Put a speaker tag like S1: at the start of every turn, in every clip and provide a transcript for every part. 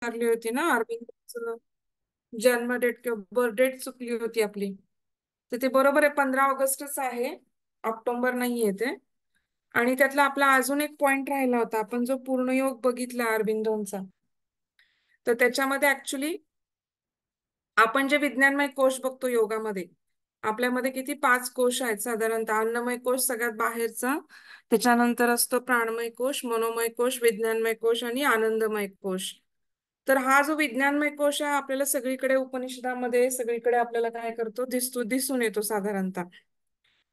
S1: विचारली होती ना अरविंदचं जन्म डेट किंवा बर्थ डेट चुकली होती आपली. तर ते बरोबर आहे, 15 ऑगस्टच आहे, ऑक्टोबर नाहीये ते. आणि त्यातला आपला अजून एक पॉइंट राहिला होता, आपण जो पूर्णयोग बघितला अरविंदोंचा. तर त्याच्यामध्ये ऍक्च्युली आपण जे विज्ञानमय कोश बघतो योगामध्ये, आपल्यामध्ये किती 5 कोश आहेत साधारणतः. अन्नमय कोश सगळ्यात बाहेरचा, त्याच्यानंतर असतो प्राणमय कोश, मनोमय कोश, विज्ञानमय कोश आणि आनंदमय कोश. तर हा जो विज्ञानमय कोश आहे आपल्याला सगळीकडे उपनिषदामध्ये सगळीकडे आपल्याला काय करतो, दिसून येतो साधारणतः.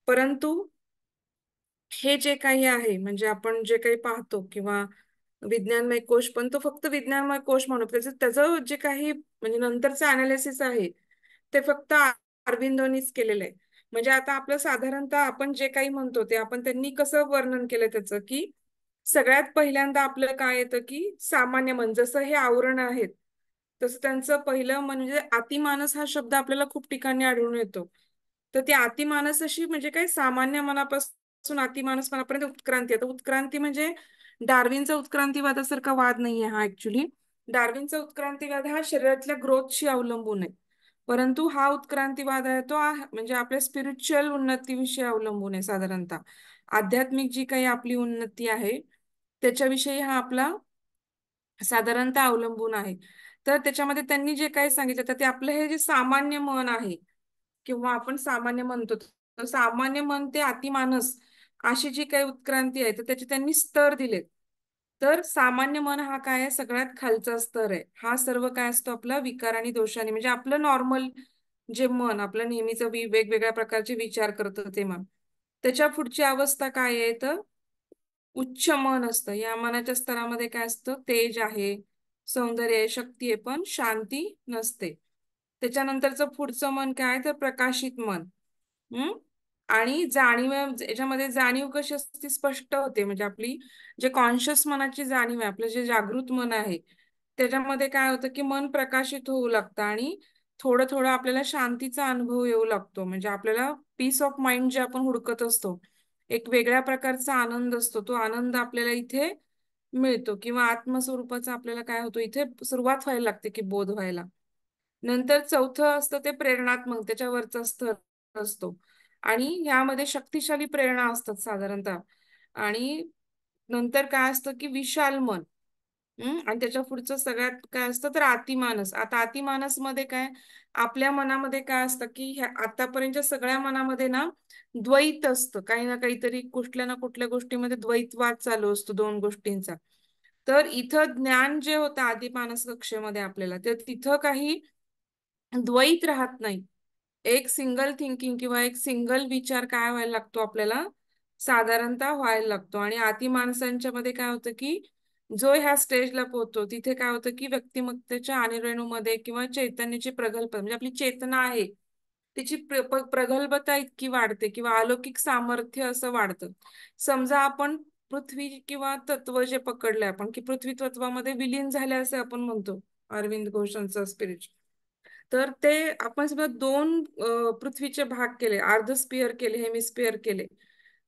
S1: परंतु हे जे काही आहे म्हणजे आपण जे काही पाहतो किंवा विज्ञानमय कोश, पण तो फक्त विज्ञानमय कोश म्हणू, त्याचं त्याचं जे काही म्हणजे नंतरचं अनालिसिस आहे ते फक्त अरविंदोनीच केलेलं आहे. म्हणजे आता आपलं साधारणतः आपण जे काही म्हणतो ते आपण त्यांनी कसं वर्णन केलं त्याचं, की सगळ्यात पहिल्यांदा आपलं काय येतं की सामान्य मन, जसं हे आवरण आहेत तसं त्यांचं पहिलं म्हणजे अतिमानस हा शब्द आपल्याला खूप ठिकाणी आढळून येतो. तर ती अतिमानस अशी म्हणजे काय, सामान्य मनापासून अतिमानस मनापर्यंत उत्क्रांती. आता उत्क्रांती म्हणजे डार्विनचा उत्क्रांतीवादासारखा वाद नाहीये हा ऍक्च्युली. डार्विनचा उत्क्रांतीवाद हा शरीरातल्या ग्रोथशी अवलंबून आहे. परंतु हा उत्क्रांतीवाद आहे तो म्हणजे आपल्या स्पिरिच्युअल उन्नतीविषयी अवलंबून आहे साधारणतः. आध्यात्मिक जी काही आपली उन्नती आहे त्याच्याविषयी हा आपला साधारणतः अवलंबून आहे. तर त्याच्यामध्ये त्यांनी जे काही सांगितलं तर ते आपलं हे जे सामान्य मन आहे किंवा आपण सामान्य म्हणतो, तर सामान्य मन ते अतिमानस अशी जी काही उत्क्रांती आहे तर त्याचे त्यांनी स्तर दिलेत. तर सामान्य मन हा काय आहे, सगळ्यात खालचा स्तर आहे. हा सर्व काय असतो आपला विकार आणि दोषाने म्हणजे आपलं नॉर्मल जे मन आपलं नेहमीच वेगवेगळ्या प्रकारचे विचार करतं ते मन. त्याच्या पुढची अवस्था काय आहे तर उच्च मन असतं. या मनाच्या स्तरामध्ये काय असतं, तेज आहे, सौंदर्य आहे, शक्ती आहे, पण शांती नसते. त्याच्यानंतरचं पुढचं मन काय तर प्रकाशित मन. हम्म. आणि जाणीव, याच्यामध्ये जाणीव कशी असते स्पष्ट होते, म्हणजे आपली जे कॉन्शियस मनाची जाणीव आहे, आपलं जे जागृत मन आहे त्याच्यामध्ये काय होतं की मन प्रकाशित होऊ लागतं आणि थोडं थोडं आपल्याला शांतीचा अनुभव येऊ लागतो. म्हणजे आपल्याला पीस ऑफ माइंड जे आपण हुडकत असतो, एक वेगळ्या प्रकारचा आनंद असतो, तो आनंद आपल्याला इथे मिळतो किंवा आत्मस्वरूपाचा आपल्याला काय होतो इथे सुरुवात व्हायला लागते की बोध व्हायला. नंतर चौथं असतं ते प्रेरणात्मक, त्याच्यावरचा स्तर असतो. आणि यामध्ये शक्तिशाली प्रेरणा असतात साधारणतः. आणि नंतर काय असतं की विशाल मन. आणि त्याच्या पुढचं सगळ्यात काय असतं तर अतिमानस. आता अतिमानस मध्ये काय, आपल्या मनामध्ये काय असतं की ह्या आतापर्यंतच्या सगळ्या मनामध्ये ना द्वैत असतं, काही ना काहीतरी कुठल्या ना कुठल्या गोष्टीमध्ये द्वैतवाद चालू असतो दोन गोष्टींचा. तर इथं ज्ञान जे होतं आदिमानस कक्षेमध्ये आपल्याला, तर तिथं काही द्वैत राहत नाही. एक सिंगल थिंकिंग किंवा एक सिंगल विचार काय व्हायला लागतो आपल्याला साधारणतः व्हायला लागतो. आणि अति माणसांच्या मध्ये काय होतं की जो ह्या स्टेजला पोहोचतो तिथे काय होतं की व्यक्तिमत्तेच्या अणुरेणूमध्ये किंवा चैतन्याची प्रगल्भ म्हणजे आपली चेतना आहे तिची प्रगल्भता इतकी वाढते किंवा अलौकिक सामर्थ्य असं वाढतं. समजा आपण पृथ्वी किंवा तत्व जे पकडले आपण की पृथ्वी तत्वामध्ये विलीन झाले असे आपण म्हणतो अरविंद घोषांचं स्पिरिट. तर ते आपण समजा दोन पृथ्वीचे भाग केले, अर्ध स्पिअर केले, हेमिस्पिअर केले.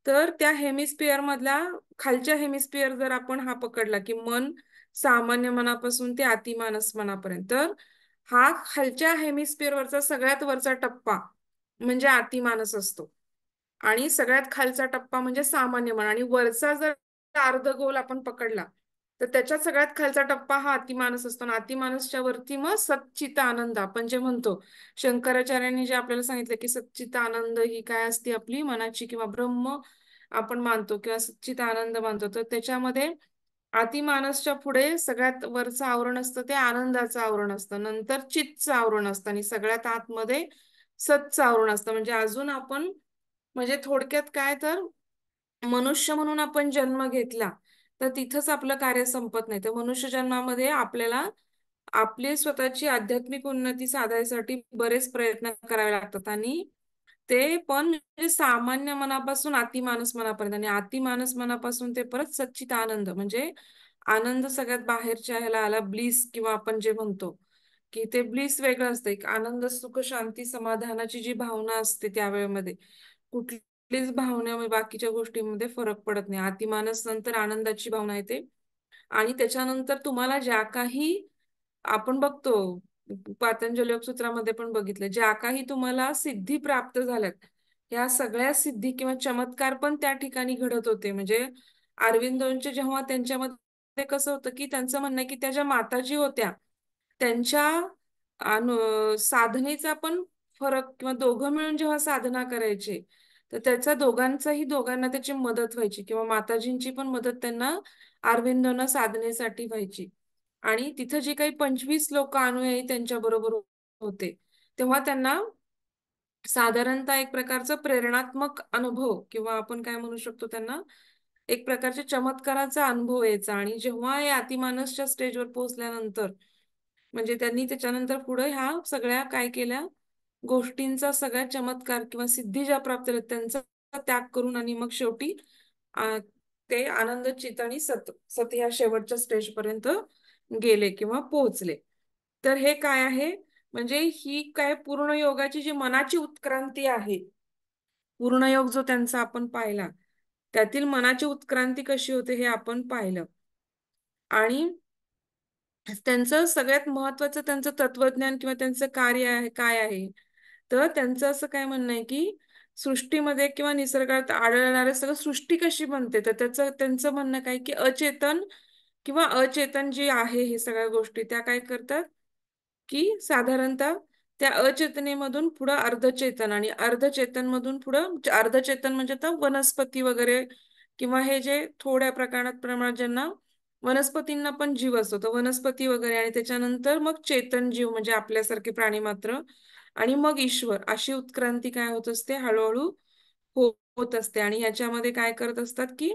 S1: तर त्या हेमिस्पिअर मधला खालच्या हेमिस्पिअर जर आपण हा पकडला की मन सामान्य मनापासून ते अतिमानस मनापर्यंत, तर हा खालच्या हेमिस्पिअर वरचा सगळ्यात वरचा टप्पा म्हणजे अतिमानस असतो. आणि सगळ्यात खालचा टप्पा म्हणजे सामान्य मन. आणि वरचा जर अर्धगोल आपण पकडला तर त्याच्यात सगळ्यात खालचा टप्पा हा अतिमानस असतो. आणि अतिमानसच्या वरती मग सच्चित आनंद आपण जे म्हणतो, शंकराचार्यांनी जे आपल्याला सांगितलं की सच्चित आनंद ही काय असते आपली मनाची किंवा ब्रह्म आपण मानतो किंवा सच्चित आनंद मानतो. तर त्याच्यामध्ये अतिमानसच्या पुढे सगळ्यात वरचं आवरण असतं ते आनंदाचं आवरण असतं, नंतर चितचं आवरण असतं आणि सगळ्यात आतमध्ये सतचं आवरण असतं. म्हणजे अजून आपण म्हणजे थोडक्यात काय तर मनुष्य म्हणून आपण जन्म घेतला तर तिथंच आपलं कार्य संपत नाही. तर मनुष्य जन्मामध्ये आपल्याला आपली स्वतःची आध्यात्मिक उन्नती साधायसाठी बरेच प्रयत्न करावे लागतात. आणि ते पण म्हणजे सामान्य मनापासून अतिमानस मनापर्यंत, आणि अतिमानस मनापासून ते परत सच्चित आनंद म्हणजे आनंद सगळ्यात बाहेरच्या ह्याला आला, ब्लिस किंवा आपण जे म्हणतो की ते ब्लिस वेगळं असतं. एक आनंद, सुख, शांती, समाधानाची जी भावना असते त्यावेळेमध्ये कुठलीच भावना बाकीच्या गोष्टींमध्ये फरक पडत नाही. अतिमानस नंतर आनंदाची भावना येते. आणि त्याच्यानंतर तुम्हाला ज्या काही आपण बघतो पातंजल योगसूत्रामध्ये पण बघितलं, ज्या काही तुम्हाला सिद्धी प्राप्त झाल्यात, या सगळ्या सिद्धी किंवा चमत्कार पण त्या ठिकाणी घडत होते. म्हणजे अरविंदोंचे जेव्हा त्यांच्यामध्ये कसं होतं की त्यांचं म्हणणं आहे की त्या ज्या माताजी होत्या त्यांच्या साधनेचा पण फरक, किंवा दोघं मिळून जेव्हा साधना करायचे तर त्याचा दोघांना त्याची मदत व्हायची, किंवा माताजींची पण मदत त्यांना अरविंदोंना साधनेसाठी व्हायची. आणि तिथं जे काही 25 लोक अनुयायी त्यांच्या बरोबर होते, तेव्हा त्यांना साधारणतः एक प्रकारचा प्रेरणात्मक अनुभव, किंवा आपण काय म्हणू शकतो त्यांना एक प्रकारच्या चमत्काराचा अनुभव यायचा. आणि जेव्हा हे अतिमानसच्या स्टेजवर पोहोचल्यानंतर, म्हणजे त्यांनी त्याच्यानंतर पुढे ह्या सगळ्या काय केल्या गोष्टींचा, सगळ्या चमत्कार किंवा सिद्धी ज्या प्राप्त झाल्या त्यांचा त्याग करून, आणि मग शेवटी अ, ते आनंद चित आणि सत सत या शेवटच्या स्टेज पर्यंत गेले किंवा पोहोचले. तर हे काय आहे, म्हणजे ही काय पूर्ण योगाची जी मनाची उत्क्रांती आहे, पूर्ण योग जो त्यांचा आपण पाहिला, त्यातील मनाची उत्क्रांती कशी होते हे आपण पाहिलं. आणि त्यांचं सगळ्यात महत्वाचं त्यांचं तत्वज्ञान किंवा त्यांचं कार्य आहे काय आहे, तर त्यांचं असं काय म्हणणं आहे की सृष्टीमध्ये किंवा निसर्गात आढळणारे सगळं सृष्टी कशी बनते, तर त्यांचं म्हणणं काय की अचेतन किंवा अचेतन जे आहे हे सगळ्या गोष्टी त्या काय करतात की साधारणतः त्या अचेतनेमधून पुढं अर्धचेतन, आणि अर्धचेतन मधून पुढं अर्धचेतन म्हणजे आता वनस्पती वगैरे, किंवा हे जे थोड्या प्रमाणात ज्यांना वनस्पतींना पण जीव असतो तर वनस्पती वगैरे, आणि त्याच्यानंतर मग चेतन जीव म्हणजे आपल्यासारखे प्राणी मात्र, आणि मग ईश्वर, अशी उत्क्रांती काय होत असते हळूहळू होत असते. आणि ह्याच्यामध्ये काय करत असतात की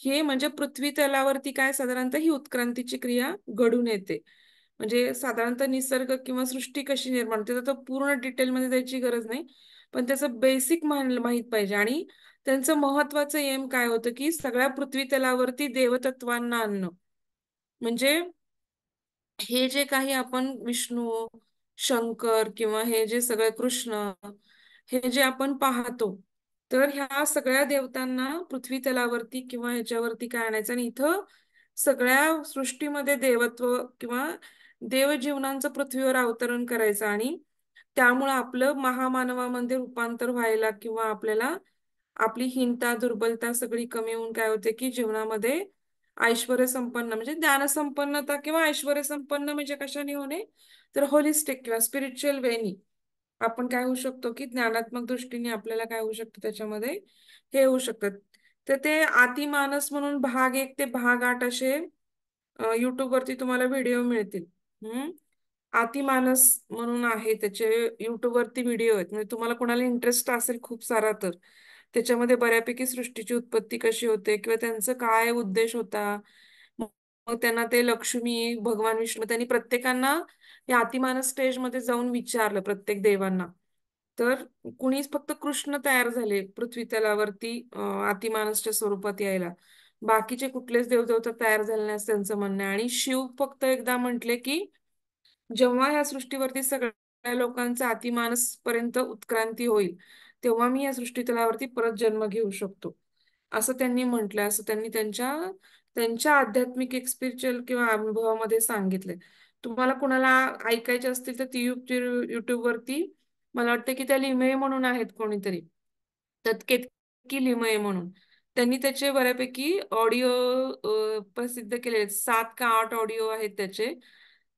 S1: हे म्हणजे पृथ्वी तलावरती काय साधारणतः ही उत्क्रांतीची क्रिया घडून येते. म्हणजे साधारणतः निसर्ग किंवा सृष्टी कशी निर्माण होते तर पूर्ण डिटेलमध्ये द्यायची गरज नाही, पण त्याचं बेसिक माहित पाहिजे. आणि त्यांचं महत्वाचं एम काय होतं की सगळ्या पृथ्वी तलावरती देवतत्वांना आणणं. म्हणजे हे जे काही आपण विष्णू, शंकर किंवा हे जे सगळे कृष्ण, हे जे आपण पाहतो, तर ह्या सगळ्या देवतांना पृथ्वी तलावरती किंवा ह्याच्यावरती काय आणायचं, आणि इथं सगळ्या सृष्टीमध्ये देवत्व किंवा देवजीवनांचं पृथ्वीवर अवतरण करायचं. आणि त्यामुळं आपलं महामानवामध्ये रूपांतर व्हायला, किंवा आपल्याला आपली हीनता दुर्बलता सगळी कमी होऊन काय होते की जीवनामध्ये ऐश्वर संपन्न म्हणजे ज्ञान संपन्नता, किंवा ऐश्वर संपन्न म्हणजे कशाने होणे, तर होलिस्टिक किंवा स्पिरिच्युअल वेनी आपण काय होऊ शकतो की ज्ञानात्मक दृष्टीने आपल्याला काय होऊ शकतं त्याच्यामध्ये हे होऊ शकतात. तर ते अतिमानस म्हणून भाग 1 ते भाग 8 असे युट्यूब वरती तुम्हाला व्हिडिओ मिळतील. हम्म. अतिमानस म्हणून आहे, त्याचे युट्यूब वरती व्हिडिओ आहेत. म्हणजे तुम्हाला कोणाला इंटरेस्ट असेल खूप सारा तर त्याच्यामध्ये बऱ्यापैकी सृष्टीची उत्पत्ती कशी होते किंवा त्यांचा काय उद्देश होता. मग त्यांना ते लक्ष्मी, भगवान विष्णू त्यांनी प्रत्येकांना या अतिमानस स्टेजमध्ये जाऊन विचारलं प्रत्येक देवांना. तर कुणीच फक्त कृष्ण तयार झाले पृथ्वी तलावरती अतिमानसच्या स्वरूपात यायला. बाकीचे कुठलेच देवदेवता तयार झाले नाही असं त्यांचं म्हणणं आहे. आणि शिव फक्त एकदा म्हटले की जेव्हा ह्या सृष्टीवरती सगळ्या लोकांचा अतिमानस पर्यंत उत्क्रांती होईल, तेव्हा मी या सृष्टीतलावरती परत जन्म घेऊ शकतो, असं त्यांनी म्हटलंय. असं त्यांनी त्यांच्या त्यांच्या आध्यात्मिक एक स्पिरिच्युअल किंवा अनुभवामध्ये सांगितले. तुम्हाला कुणाला ऐकायचे असतील तर ती युट्यूब वरती मला वाटतं की त्या लिमये म्हणून आहेत कोणीतरी, त्यात केतकी लिमये म्हणून, त्यांनी त्याचे बऱ्यापैकी ऑडिओ प्रसिद्ध केले आहेत. 7 का 8 ऑडिओ आहेत त्याचे.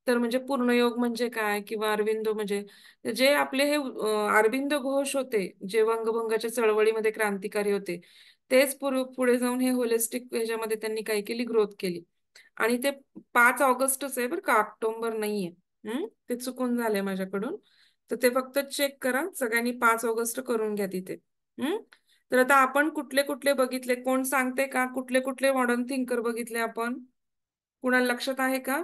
S1: तर म्हणजे पूर्णयोग म्हणजे काय, किंवा अरविंदो म्हणजे जे आपले हे अरविंद घोष होते, जे वंगभंगाच्या चळवळीमध्ये क्रांतिकारी होते, तेच पुढे जाऊन हे होलिस्टिक ह्याच्यामध्ये त्यांनी काय केली, ग्रोथ केली. आणि ते 5 ऑगस्टच आहे बरं का, ऑक्टोबर नाहीये. ते चुकून झालंय माझ्याकडून. तर ते फक्त चेक करा, सगळ्यांनी 5 ऑगस्ट करून घ्या तिथे. हम्म. तर आता आपण कुठले कुठले बघितले, कोण सांगते का, कुठले कुठले मॉडर्न थिंकर बघितले आपण, कुणाला लक्षात आहे का?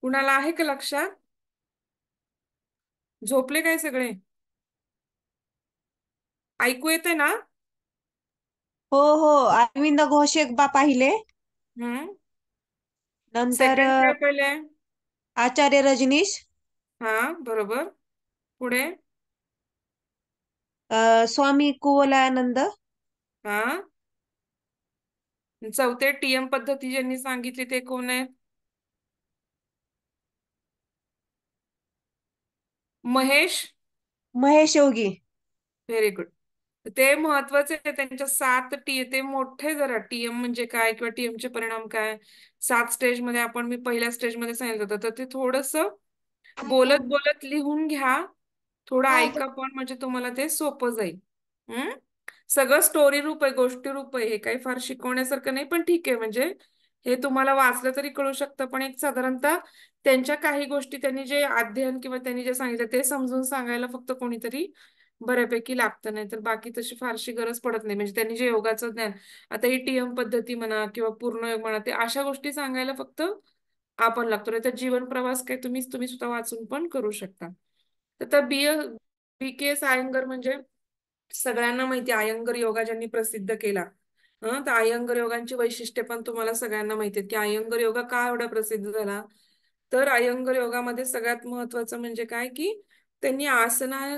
S1: कुणाला आहे का लक्षात? झोपले काय सगळे? ऐकू येते ना?
S2: हो हो, अरविंद घोष एकदा पाहिले.
S1: हम्म.
S2: नंतर
S1: सेकंड काय पहिले?
S2: आचार्य रजनीश,
S1: हा, बरोबर. पुढे?
S2: स्वामी कुवलयानंद,
S1: हा. चौथे टीएम पद्धती ज्यांनी सांगितली ते कोण आहे? महेश.
S2: महेश योगी.
S1: Very good. ते महत्वाचे आहे. त्यांच्या 7 ते मोठे जरा टीएम म्हणजे काय किंवा टीएमचे परिणाम काय, 7 स्टेजमध्ये आपण मी पहिल्या स्टेजमध्ये सांगितलं होतं, तर ते थोडस बोलत बोलत लिहून घ्या. थोडं ऐका पण, म्हणजे तुम्हाला ते सोपं जाईल. हम्म. सगळं स्टोरी रूप आहे, गोष्टी रूप आहे, हे काही फार शिकवण्यासारखं नाही, पण ठीक आहे. म्हणजे हे तुम्हाला वाचलं तरी कळू शकतं, पण एक साधारणतः त्यांच्या काही गोष्टी त्यांनी जे अध्ययन किंवा त्यांनी जे सांगितलं ते समजून सांगायला फक्त कोणीतरी बऱ्यापैकी लागतं, नाही तर बाकी तशी फारशी गरज पडत नाही. म्हणजे त्यांनी जे योगाचं ज्ञान, आता ही टीएम पद्धती म्हणा किंवा पूर्ण योग म्हणा, ते अशा गोष्टी सांगायला फक्त आपण लागतो. नाही तर जीवन प्रवास काय तुम्ही स्वतः वाचून पण करू शकता. तर बी के एस अयंगर म्हणजे सगळ्यांना माहिती आहे, अयंगर योगा ज्यांनी प्रसिद्ध केला. तर अयंगर योगांची वैशिष्ट्ये पण तुम्हाला सगळ्यांना माहिती आहेत, की अयंगर योगा का एवढा प्रसिद्ध झाला. तर अयंगर योगामध्ये सगळ्यात महत्वाचं म्हणजे काय, की त्यांनी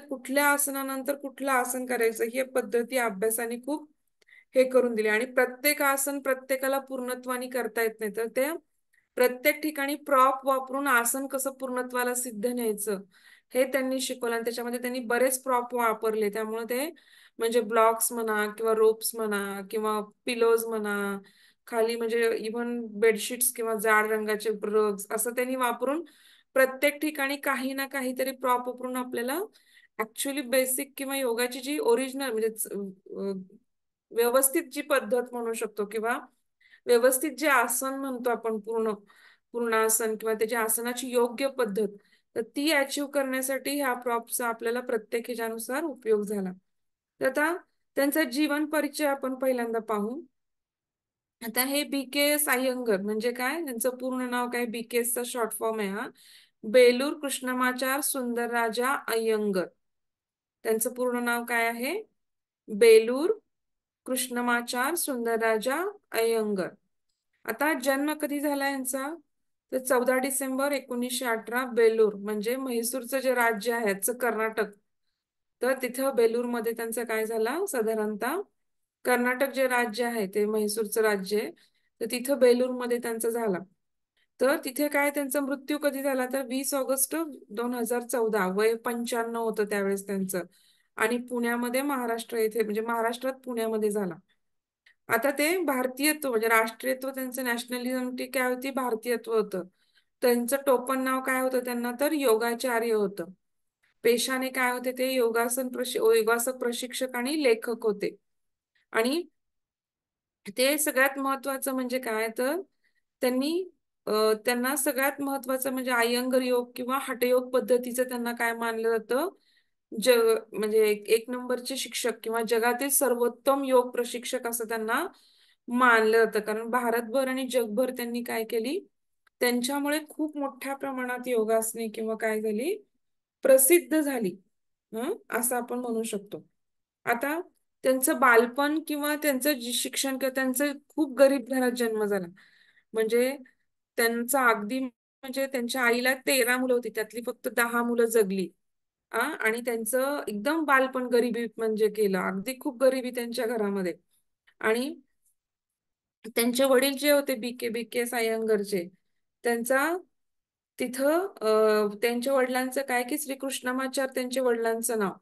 S1: कुठल्या आसनानंतर कुठलं आसन करायचं ही पद्धती अभ्यासाने खूप हे करून दिली. आणि प्रत्येक आसन प्रत्येकाला पूर्णत्वाने करता येत नाही, तर ते प्रत्येक ठिकाणी प्रॉप वापरून आसन कसं पूर्णत्वाला सिद्ध न्यायचं हे त्यांनी शिकवलं. आणि त्याच्यामध्ये त्यांनी बरेच प्रॉप वापरले, त्यामुळे ते म्हणजे ब्लॉक्स म्हणा किंवा रोप्स म्हणा किंवा पिलोज म्हणा, खाली म्हणजे इव्हन बेडशीट्स किंवा जाड रंगाचे रग्स असं त्यांनी वापरून प्रत्येक ठिकाणी काही ना काहीतरी प्रॉप वापरून आपल्याला ऍक्च्युली बेसिक किंवा योगाची जी ओरिजिनल म्हणजे व्यवस्थित जी पद्धत म्हणू शकतो किंवा व्यवस्थित जे आसन म्हणतो आपण, पूर्णासन किंवा त्याची आसनाची योग्य पद्धत, तर ती अचीव करण्यासाठी ह्या प्रॉप्सचा आपल्याला प्रत्येक ह्याच्यानुसार उपयोग झाला. तर आता त्यांचा जीवन परिचय आपण पहिल्यांदा पाहू. आता हे बी के एस अय्यंगर म्हणजे काय, त्यांचं पूर्ण नाव काय, बी के एसचा शॉर्ट फॉर्म आहे हा, बेलूर कृष्णमाचार सुंदरराजा अय्यंगर. त्यांचं पूर्ण नाव काय आहे? बेलूर कृष्णमाचार सुंदरराजा अय्यंगर. आता जन्म कधी झाला यांचा? तर 14 डिसेंबर 1918, बेलूर म्हणजे म्हैसूरचं जे राज्य आहे याचं कर्नाटक, तर तिथं बेलूरमध्ये त्यांचा काय झाला साधारणतः, कर्नाटक जे राज्य आहे ते म्हैसूरचं राज्य आहे, तर तिथं बेलूरमध्ये त्यांचा झाला. तर तिथे काय त्यांचा मृत्यू कधी झाला, तर 20 ऑगस्ट 2014, वय 95 होतं त्यावेळेस त्यांचं. आणि पुण्यामध्ये महाराष्ट्र येथे म्हणजे महाराष्ट्रात पुण्यामध्ये झाला. आता ते भारतीयत्व म्हणजे राष्ट्रीयत्व त्यांचं नॅशनलिझम ती काय होती, भारतीयत्व होतं. त्यांचं टोपण नाव काय होतं त्यांना, तर योगाचार्य होतं. पेशाने काय होते ते, योगासक प्रशिक्षक आणि लेखक होते. आणि ते सगळ्यात महत्वाचं म्हणजे काय, तर त्यांनी त्यांना सगळ्यात महत्वाचं म्हणजे अय्यंगर योग किंवा हठयोग पद्धतीचं त्यांना काय मानलं जातं, जग म्हणजे एक नंबरचे शिक्षक किंवा जगातील सर्वोत्तम योग प्रशिक्षक असं त्यांना मानलं जातं. कारण भारतभर आणि जगभर त्यांनी काय केली, त्यांच्यामुळे खूप मोठ्या प्रमाणात योगासने किंवा काय झाली, प्रसिद्ध झाली. असं आपण म्हणू शकतो. आता त्यांचं बालपण किंवा त्यांचं शिक्षण किंवा त्यांचं खूप गरीब घरात जन्म झाला. म्हणजे त्यांचा अगदी म्हणजे त्यांच्या आईला 13 मुलं होती, त्यातली फक्त 10 मुलं जगली. आणि त्यांचं एकदम बालपण गरिबी म्हणजे केलं, अगदी खूप गरिबी त्यांच्या घरामध्ये. आणि त्यांचे वडील जे होते बी के अय्यंगरचे, त्यांचा तिथं त्यांच्या वडिलांचं काय, की श्रीकृष्णमाचार त्यांच्या वडिलांचं नाव.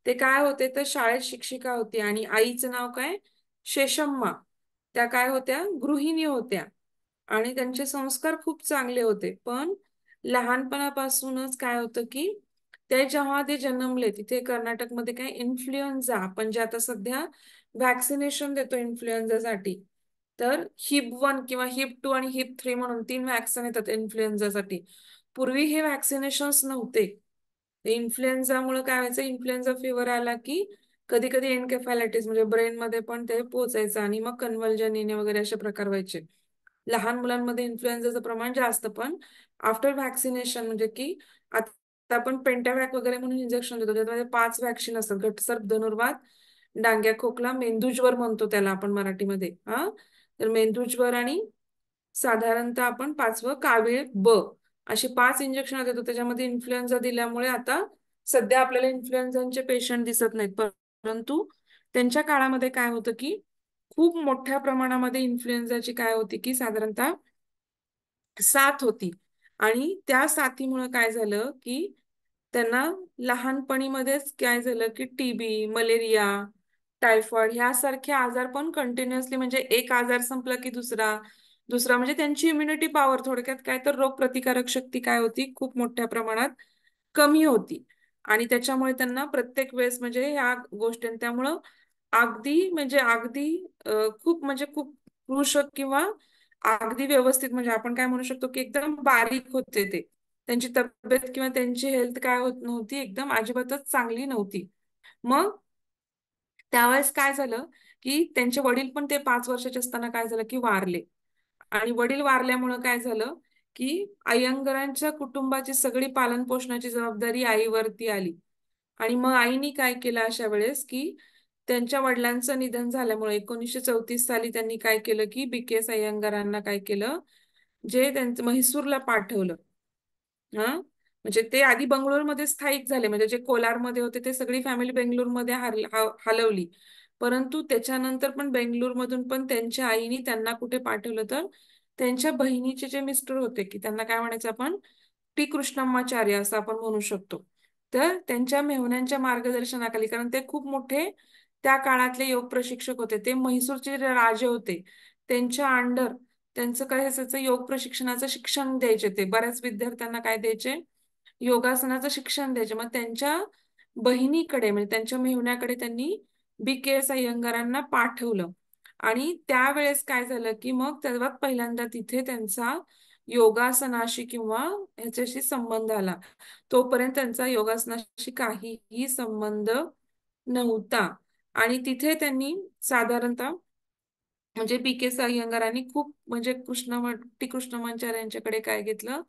S1: ते काय होते तर शाळेत शिक्षिका होती. आणि आईचं नाव काय, शेषम्मा. त्या काय होत्या, गृहिणी होत्या. आणि त्यांचे संस्कार खूप चांगले होते. पण लहानपणापासूनच काय होतं, की ते जेव्हा ते जन्मले तिथे कर्नाटकमध्ये काय इन्फ्लुएन्झा, आपण जे आता सध्या व्हॅक्सिनेशन देतो इन्फ्लुएन्झासाठी, तर हिप 1 किंवा हिप 2 आणि हिप 3 म्हणून 3 वॅक्सिन येतात इन्फ्लुएन्झासाठी. पूर्वी हे वॅक्सिनेशन्स नव्हते. इन्फ्लुएन्झामुळे काय व्हायचं, इन्फ्लुएन्झा फिवर आला की कधी कधी एन्केफॅलायटिस म्हणजे ब्रेन मध्ये पण ते पोचायचं आणि मग कन्व्हल्जन येणे वगैरे असे प्रकार व्हायचे. लहान मुलांमध्ये इन्फ्लुएन्झाचं प्रमाण जास्त. पण आफ्टर व्हॅक्सिनेशन म्हणजे की आता आपण पेंटावॅक वगैरे म्हणून इंजेक्शन देतो, त्यामध्ये 5 वॅक्सिन असतात, घटसर्प, धनुर्वात, डांग्या, खोकला, मेंदूज्वर म्हणतो त्याला आपण मराठीमध्ये. तर मेंदूज्वर आणि साधारणतः आपण 5वं कावीळ ब, अशी 5 इंजेक्शन देतो. त्याच्यामध्ये इन्फ्लुएन्झा दिल्यामुळे आता सध्या आपल्याला इन्फ्लुएन्झाचे पेशंट दिसत नाहीत, परंतु त्यांच्या काळामध्ये काय होतं, की खूप मोठ्या प्रमाणामध्ये इन्फ्लुएन्झाची काय होती की साधारणतः साथ होती. आणि त्या साथीमुळे काय झालं की त्यांना लहानपणीमध्येच काय झालं की टीबी, मलेरिया, टायफॉइड ह्यासारखे आजार पण कंटिन्युअसली, म्हणजे एक आजार संपला की दुसरा, दुसरा, म्हणजे त्यांची इम्युनिटी पॉवर, थोडक्यात काय तर रोग प्रतिकारक शक्ती काय होती, खूप मोठ्या प्रमाणात कमी होती. आणि त्याच्यामुळे त्यांना प्रत्येक वेळेस म्हणजे ह्या गोष्टी, त्यामुळं अगदी म्हणजे अगदी खूप म्हणजे खूप कृशक किंवा अगदी व्यवस्थित, म्हणजे आपण काय म्हणू शकतो की एकदम बारीक होते ते. त्यांची तब्येत किंवा त्यांची हेल्थ काय होत नव्हती, एकदम अजिबातच चांगली नव्हती. मग त्यावेळेस काय झालं की त्यांचे वडील पण ते 5 वर्षाचे असताना काय झालं की वारले. आणि वडील वारल्यामुळं काय झालं की अय्यंगारांच्या कुटुंबाची सगळी पालन पोषणाची जबाबदारी आईवरती आली. आणि मग आईनी काय केलं अशा वेळेस की त्यांच्या वडिलांचं निधन झाल्यामुळे 1934 साली त्यांनी काय केलं की BKS अय्यंगारांना काय केलं, जे त्यांचं म्हैसूरला पाठवलं. हा, म्हणजे ते आधी बंगळुरूमध्ये स्थायिक झाले, म्हणजे जे कोलारमध्ये होते ते सगळी फॅमिली बेंगळुरूमध्ये हलवली. परंतु त्याच्यानंतर पण बेंगळुरूमधून पण त्यांच्या आईनी त्यांना कुठे पाठवलं, तर त्यांच्या बहिणीचे जे मिस्टर होते की त्यांना काय म्हणायचं आपण, टी कृष्णम्माचार्य असं आपण म्हणू शकतो. तर त्यांच्या मेहुण्यांच्या मार्गदर्शनाखाली, कारण ते खूप मोठे त्या काळातले योग प्रशिक्षक होते, ते म्हैसूरचे राजे होते, त्यांच्या अंडर त्यांचं काय असायचं, योग प्रशिक्षणाचं शिक्षण द्यायचे. ते बऱ्याच विद्यार्थ्यांना काय द्यायचे, योगासनाचं शिक्षण द्यायचे. मग त्यांच्या बहिणीकडे म्हणजे त्यांच्या मेहुण्याकडे त्यांनी BKS अय्यंगारांना पाठवलं. आणि त्यावेळेस काय झालं की मग सर्वात पहिल्यांदा तिथे त्यांचा योगासनाशी किंवा ह्याच्याशी संबंध आला. तोपर्यंत त्यांचा योगासनाशी काहीही संबंध नव्हता. आणि तिथे त्यांनी साधारणतः म्हणजे BKS अय्यंगारांनी खूप म्हणजे टी कृष्णमाचार्य यांच्याकडे काय घेतलं,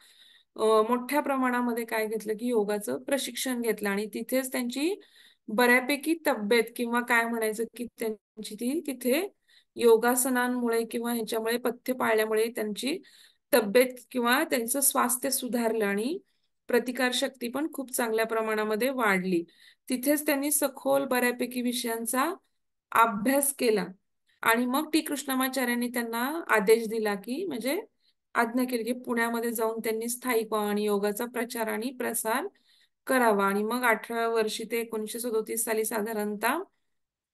S1: मोठ्या प्रमाणामध्ये काय घेतलं की योगाचं प्रशिक्षण घेतलं. आणि तिथेच त्यांची बऱ्यापैकी तब्येत किंवा काय म्हणायचं की त्यांची ती तिथे योगासनांमुळे किंवा ह्याच्यामुळे पथ्य पाळल्यामुळे त्यांची तब्येत किंवा त्यांचं स्वास्थ्य सुधारलं आणि प्रतिकारशक्ती पण खूप चांगल्या प्रमाणामध्ये वाढली. तिथेच त्यांनी सखोल बऱ्यापैकी विषयांचा अभ्यास केला. आणि मग टी कृष्णमाचार्यांनी त्यांना आदेश दिला की म्हणजे आज्ञा केली की पुण्यामध्ये जाऊन त्यांनी स्थायिक व्हावं आणि योगाचा प्रचार आणि प्रसार करावा. आणि मग 18व्या वर्षी ते 1937 साली साधारणतः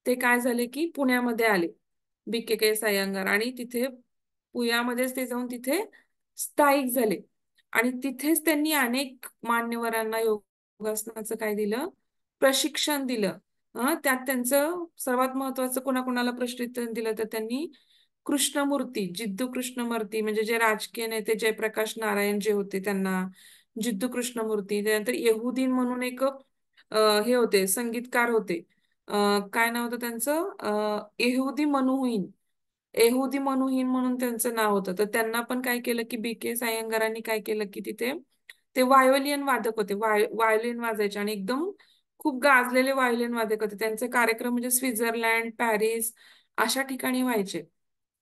S1: ते काय झाले की पुण्यामध्ये आले, BKS अय्यंगार, आणि तिथे पुण्यामध्येच ते जाऊन तिथे स्थायिक झाले. आणि तिथेच त्यांनी अनेक मान्यवरांना योगासनाचं काय दिलं, प्रशिक्षण दिलं. त्यात त्यांचं सर्वात महत्वाचं कोणाकोणाला प्रशिक्षण दिलं, तर त्यांनी कृष्णमूर्ती, जिद्दू कृष्णमूर्ती, म्हणजे जे राजकीय नेते जयप्रकाश नारायण जे होते त्यांना जिद्दू कृष्णमूर्ती, त्यानंतर येहुदीन म्हणून एक हे होते, संगीतकार होते. काय नाव होतं त्यांचं, येहुदी मनुहीन म्हणून त्यांचं नाव होतं. तर त्यांना पण काय केलं की BKS अय्यंगारांनी काय केलं की तिथे ते व्हायोलिन वादक होते, व्हायोलिन वाजायचे आणि एकदम खूप गाजलेले व्हायोलिन वादक होते. त्यांचे कार्यक्रम म्हणजे स्वित्झर्लंड, पॅरिस अशा ठिकाणी व्हायचे.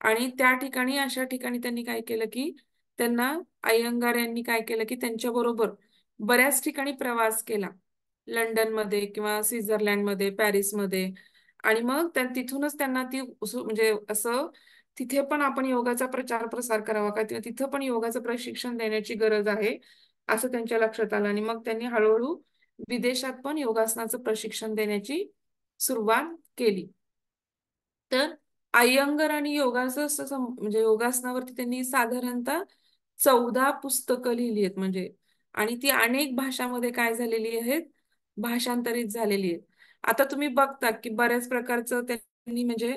S1: आणि त्या ठिकाणी अशा ठिकाणी त्यांनी काय केलं की त्यांना अय्यंगार यांनी काय केलं की त्यांच्या बरोबर बऱ्याच ठिकाणी प्रवास केला, लंडनमध्ये किंवा स्वित्झर्लंडमध्ये, पॅरिसमध्ये. आणि मग तिथूनच त्यांना ती म्हणजे असं तिथे पण आपण योगाचा प्रचार प्रसार करावा का, किंवा तिथं पण योगाचं प्रशिक्षण देण्याची गरज आहे असं त्यांच्या लक्षात आलं. आणि मग त्यांनी हळूहळू विदेशात पण योगासनाचं प्रशिक्षण देण्याची सुरुवात केली. तर अय्यंगार आणि योगाचं म्हणजे योगासनावरती त्यांनी साधारणतः 14 पुस्तकं लिहिली आहेत, म्हणजे आणि ती अनेक भाषांमध्ये काय झालेली आहेत, भाषांतरित झालेली आहेत. आता तुम्ही बघता की बऱ्याच प्रकारचं त्यांनी म्हणजे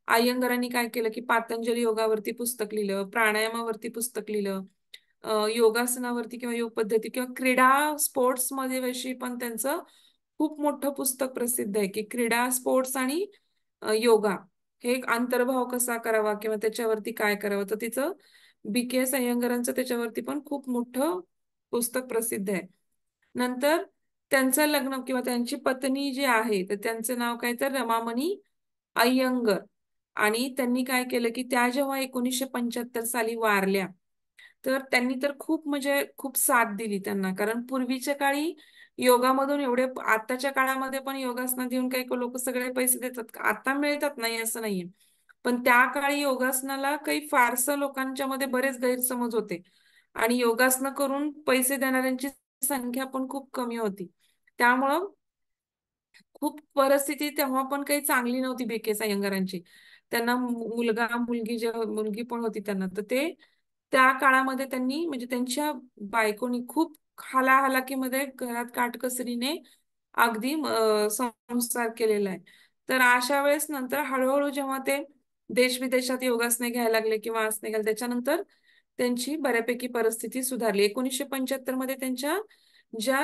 S1: अय्यंगारांनी काय केलं की पातंजली योगावरती पुस्तक लिहिलं, प्राणायामावरती पुस्तक लिहिलं, योगासनावरती किंवा योग पद्धती किंवा क्रीडा स्पोर्ट्स मध्ये विषयी पण त्यांचं खूप मोठं पुस्तक प्रसिद्ध आहे की क्रीडा स्पोर्ट्स आणि योगा हे एक अंतर्भाव कसा करावा किंवा त्याच्यावरती काय करावं. तर तिचं BKS अय्यंगारांचं त्याच्यावरती पण खूप मोठं पुस्तक प्रसिद्ध आहे. नंतर त्यांचं लग्न किंवा त्यांची पत्नी जी आहे तर त्यांचं नाव काय, तर रमामणी अय्यंगर. आणि त्यांनी काय केलं की त्या जेव्हा 1975 साली वारल्या, तर त्यांनी तर खूप म्हणजे खूप साथ दिली त्यांना, कारण पूर्वीच्या काळी योगामधून एवढे, आताच्या काळामध्ये पण योगासना देऊन काही लोक सगळे पैसे देतात, आता मिळतात नाही असं नाहीये. पण त्या काळी योगासनाला काही फारसं लोकांच्या मध्ये बरेच गैरसमज होते आणि योगासनं करून पैसे देणाऱ्यांची संख्या पण खूप कमी होती. त्यामुळं खूप परिस्थिती तेव्हा पण काही चांगली नव्हती बीके अय्यंगारांची. त्यांना मुलगा मुलगी जेव्हा मुलगी पण होती त्यांना, तर ते त्या काळामध्ये त्यांनी म्हणजे त्यांच्या बायकोनी खूप हालाहालाकीमध्ये घरात काटकसरीने अगदी संसार केलेला आहे. तर अशा वेळेस नंतर हळूहळू जेव्हा ते देश विदेशात योगासने घ्यायला लागले किंवा आसने घ्यायला त्याच्यानंतर त्यांची बऱ्यापैकी परिस्थिती सुधारली. 1975 मध्ये त्यांच्या ज्या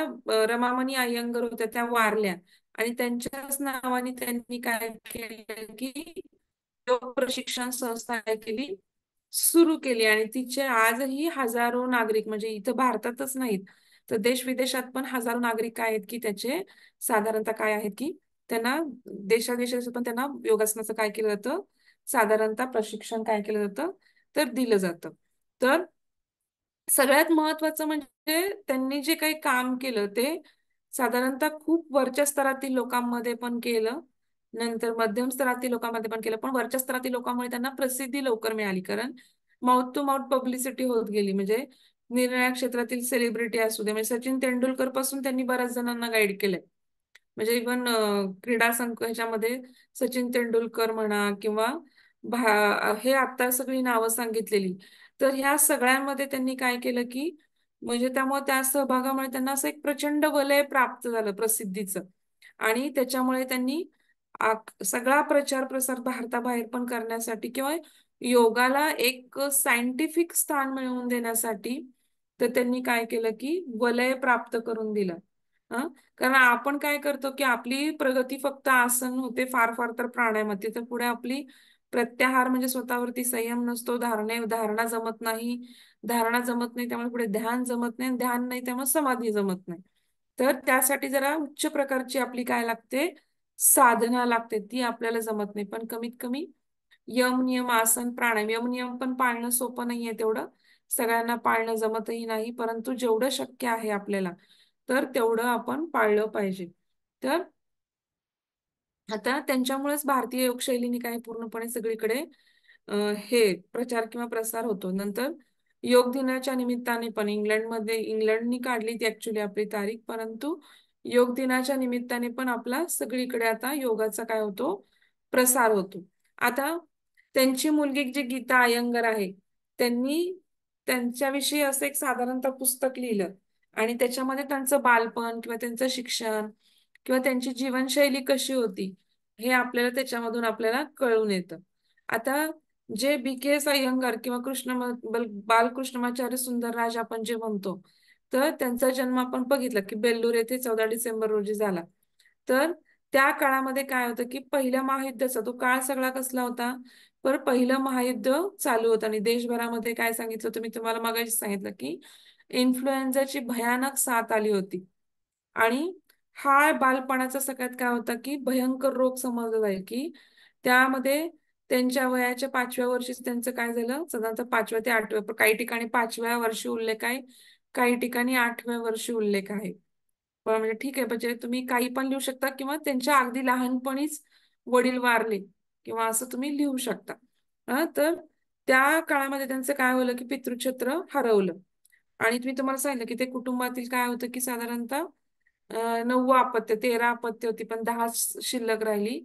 S1: रमामणी अय्यंगार होत्या त्या वारल्या आणि त्यांच्याच नावाने त्यांनी काय केलं की योग प्रशिक्षण संस्था काय केली सुरू केली आणि तिचे आजही हजारो नागरिक म्हणजे इथं भारतातच नाहीत तर देश विदेशात पण हजारो नागरिक काय आहेत की त्याचे साधारणतः काय आहेत की त्यांना देशादेशात पण त्यांना योगासनाचं काय केलं जातं साधारणतः प्रशिक्षण काय केलं जातं तर दिलं जातं. तर सगळ्यात महत्वाचं म्हणजे त्यांनी जे काही काम केलं ते साधारणतः खूप वरच्या स्तरातील लोकांमध्ये पण केलं, नंतर मध्यम स्तरातील लोकांमध्ये पण केलं, पण वरच्या स्तरातील लोकांमुळे त्यांना प्रसिद्धी लवकर मिळाली कारण माउथ टू माउथ पब्लिसिटी होत गेली. म्हणजे निरनिराळ्या क्षेत्रातील सेलिब्रिटी असू दे म्हणजे सचिन तेंडुलकर पासून त्यांनी बऱ्याच जणांना गाईड केलंय. म्हणजे इव्हन क्रीडा संघ ह्याच्यामध्ये सचिन तेंडुलकर म्हणा किंवा हे आता सगळी नावं सांगितलेली तर ह्या सगळ्यांमध्ये त्यांनी काय केलं की म्हणजे त्यामुळे त्या सहभागामुळे त्यांना असं एक प्रचंड वलय प्राप्त झालं प्रसिद्धीचं आणि त्याच्यामुळे त्यांनी सगळा प्रचार प्रसार भारताबाहेर पण करण्यासाठी किंवा योगाला एक सायंटिफिक स्थान मिळवून देण्यासाठी तर त्यांनी काय केलं की वलय प्राप्त करून दिलं. हं? कारण आपण काय करतो की आपली प्रगती फक्त आसन होते फार फार तर प्राणायामाती तर पुढे आपली प्रत्याहार म्हणजे स्वतःवरती संयम नसतो धारणा जमत नाही धारणा जमत नाही त्यामुळे पुढे ध्यान जमत नाही ध्यान नाही त्यामुळे समाधी जमत नाही. तर त्यासाठी जरा उच्च प्रकारची आपली काय लागते साधना लागते ती आपल्याला जमत नाही पण कमीत कमी यम नियम आसन प्राणायाम यम नियम पण पाळणं सोपं नाहीये तेवढं सगळ्यांना पाळणं जमतही नाही परंतु जेवढं शक्य आहे आपल्याला तर तेवढं आपण पाळलं पाहिजे. तर आता त्यांच्यामुळेच भारतीय योगशैलीने काय पूर्णपणे सगळीकडे हे प्रचार किंवा प्रसार होतो. नंतर योग दिनाच्या निमित्ताने पण इंग्लंडमध्ये इंग्लंडनी काढली ती ऍक्च्युली आपली तारीख परंतु योग दिनाच्या निमित्ताने पण आपला सगळीकडे आता योगाचा काय होतो प्रसार होतो. आता त्यांची मुलगी जी गीता अय्यंगार आहे त्यांनी त्यांच्याविषयी असं एक साधारणतः पुस्तक लिहिलं आणि त्याच्यामध्ये त्यांचं बालपण किंवा त्यांचं शिक्षण किंवा त्यांची जीवनशैली कशी होती हे आपल्याला त्याच्यामधून आपल्याला कळून येतं. आता जे बी.के.एस. अय्यंगार किंवा बालकृष्णमाचार्य सुंदरराज आपण जे म्हणतो तर त्यांचा जन्म आपण बघितला की बेल्लूर येथे 14 डिसेंबर रोजी झाला. तर त्या काळामध्ये काय होतं की पहिल्या महायुद्धाचा तो काळ सगळा कसला होता तर पहिलं महायुद्ध चालू होतं आणि देशभरामध्ये काय सांगितलं होतं मी तुम्हाला मगाशी सांगितलं की इन्फ्लुएन्झाची भयानक साथ आली होती आणि हा बालपणाचा सगळ्यात काय होता की भयंकर रोग समजला जाईल की त्यामध्ये त्यांच्या वयाच्या 5व्या वर्षी त्यांचं काय झालं साधारणतः 5व्या ते 8व्या काही ठिकाणी 5व्या वर्षी उल्लेख आहे काही ठिकाणी 8व्या वर्षी उल्लेख आहे. पण म्हणजे ठीक आहे म्हणजे तुम्ही काही पण लिहू शकता किंवा त्यांच्या अगदी लहानपणीच वडील वारले किंवा असं तुम्ही लिहू शकता. तर त्या काळामध्ये त्यांचं काय झालं की पितृछत्र हरवलं आणि मी तुम्हाला सांगितलं की ते कुटुंबातील काय होतं की साधारणतः 9वं अपत्य 13 अपत्य होती पण 10 शिल्लक राहिली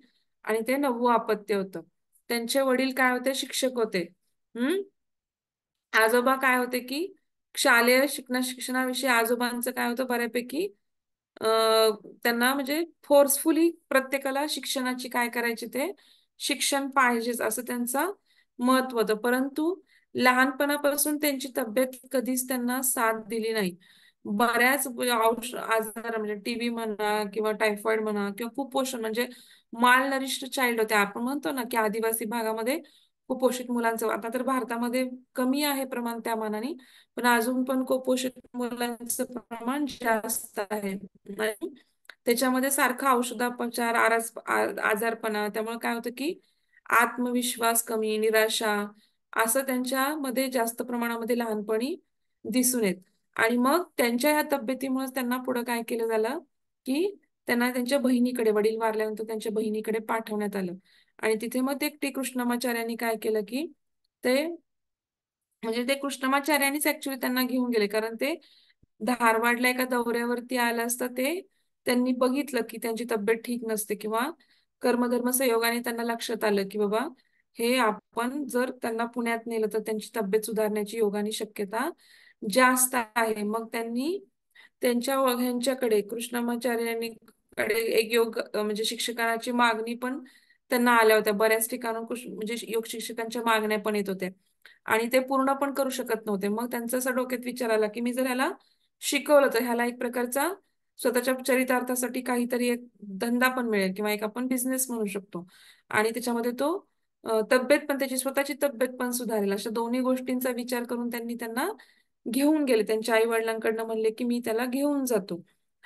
S1: आणि ते 9वं अपत्य होतं. त्यांचे वडील काय होते शिक्षक होते. हम्म आजोबा काय होते की शालेय शिक्षणाविषयी आजोबांचं काय होतं बऱ्यापैकी त्यांना म्हणजे फोर्सफुली प्रत्येकाला शिक्षणाची काय करायची ते शिक्षण पाहिजेच असं त्यांचं मत होतं परंतु लहानपणापासून त्यांची तब्येत कधीच त्यांना साथ दिली नाही. बऱ्याच आजार म्हणजे टीबी म्हणा किंवा टायफॉइड म्हणा किंवा कुपोषण म्हणजे माल नरिष्ड चाइल्ड होते आपण म्हणतो ना की आदिवासी भागामध्ये कुपोषित मुलांचं आता तर भारतामध्ये कमी आहे प्रमाण त्या मानाने पण अजून पण कुपोषित मुलांचं प्रमाण जास्त आहे. आणि त्याच्यामध्ये सारखा औषधोपचार आजारपणा त्यामुळे काय होतं की आत्मविश्वास कमी निराशा असं त्यांच्यामध्ये जास्त प्रमाणामध्ये लहानपणी दिसून येत आणि मग त्यांच्या ह्या तब्येतीमुळे त्यांना पुढे काय केलं झालं की त्यांना त्यांच्या बहिणीकडे वडील वारल्यानंतर त्यांच्या बहिणीकडे पाठवण्यात आलं आणि तिथे मग ते कृष्णमाचार्यांनी काय केलं की ते म्हणजे ते कृष्णमाचार्यांनीच ऍक्च्युली त्यांना घेऊन गेले, कारण ते धारवाडला एका दौऱ्यावरती आलं असतं. ते त्यांनी बघितलं की त्यांची तब्येत ठीक नसते, किंवा कर्मधर्म संयोगाने त्यांना लक्षात आलं की बाबा हे आपण जर त्यांना पुण्यात नेलं तर त्यांची तब्येत सुधारण्याची योगाने शक्यता जास्त आहे. मग त्यांनी ह्यांच्याकडे कृष्णमाचार्यांनी कडे एक म्हणजे शिक्षकाची मागणी पण त्यांना आल्या होत्या. बऱ्याच ठिकाणून म्हणजे योग शिक्षकांच्या मागण्या पण येत होत्या आणि ते पूर्ण पण करू शकत नव्हते. मग त्यांचं असं डोक्यात विचार आला की मी जर ह्याला शिकवलं तर ह्याला एक प्रकारचा स्वतःच्या चरितार्थासाठी काहीतरी एक धंदा पण मिळेल, किंवा एक आपण बिझनेस म्हणू शकतो. आणि त्याच्यामध्ये तो तब्येत पण, त्याची स्वतःची तब्येत पण सुधारेल, अशा दोन्ही गोष्टींचा विचार करून त्यांनी त्यांना घेऊन गेले. त्यांच्या आई वडिलांकडनं म्हणले की मी त्याला घेऊन जातो.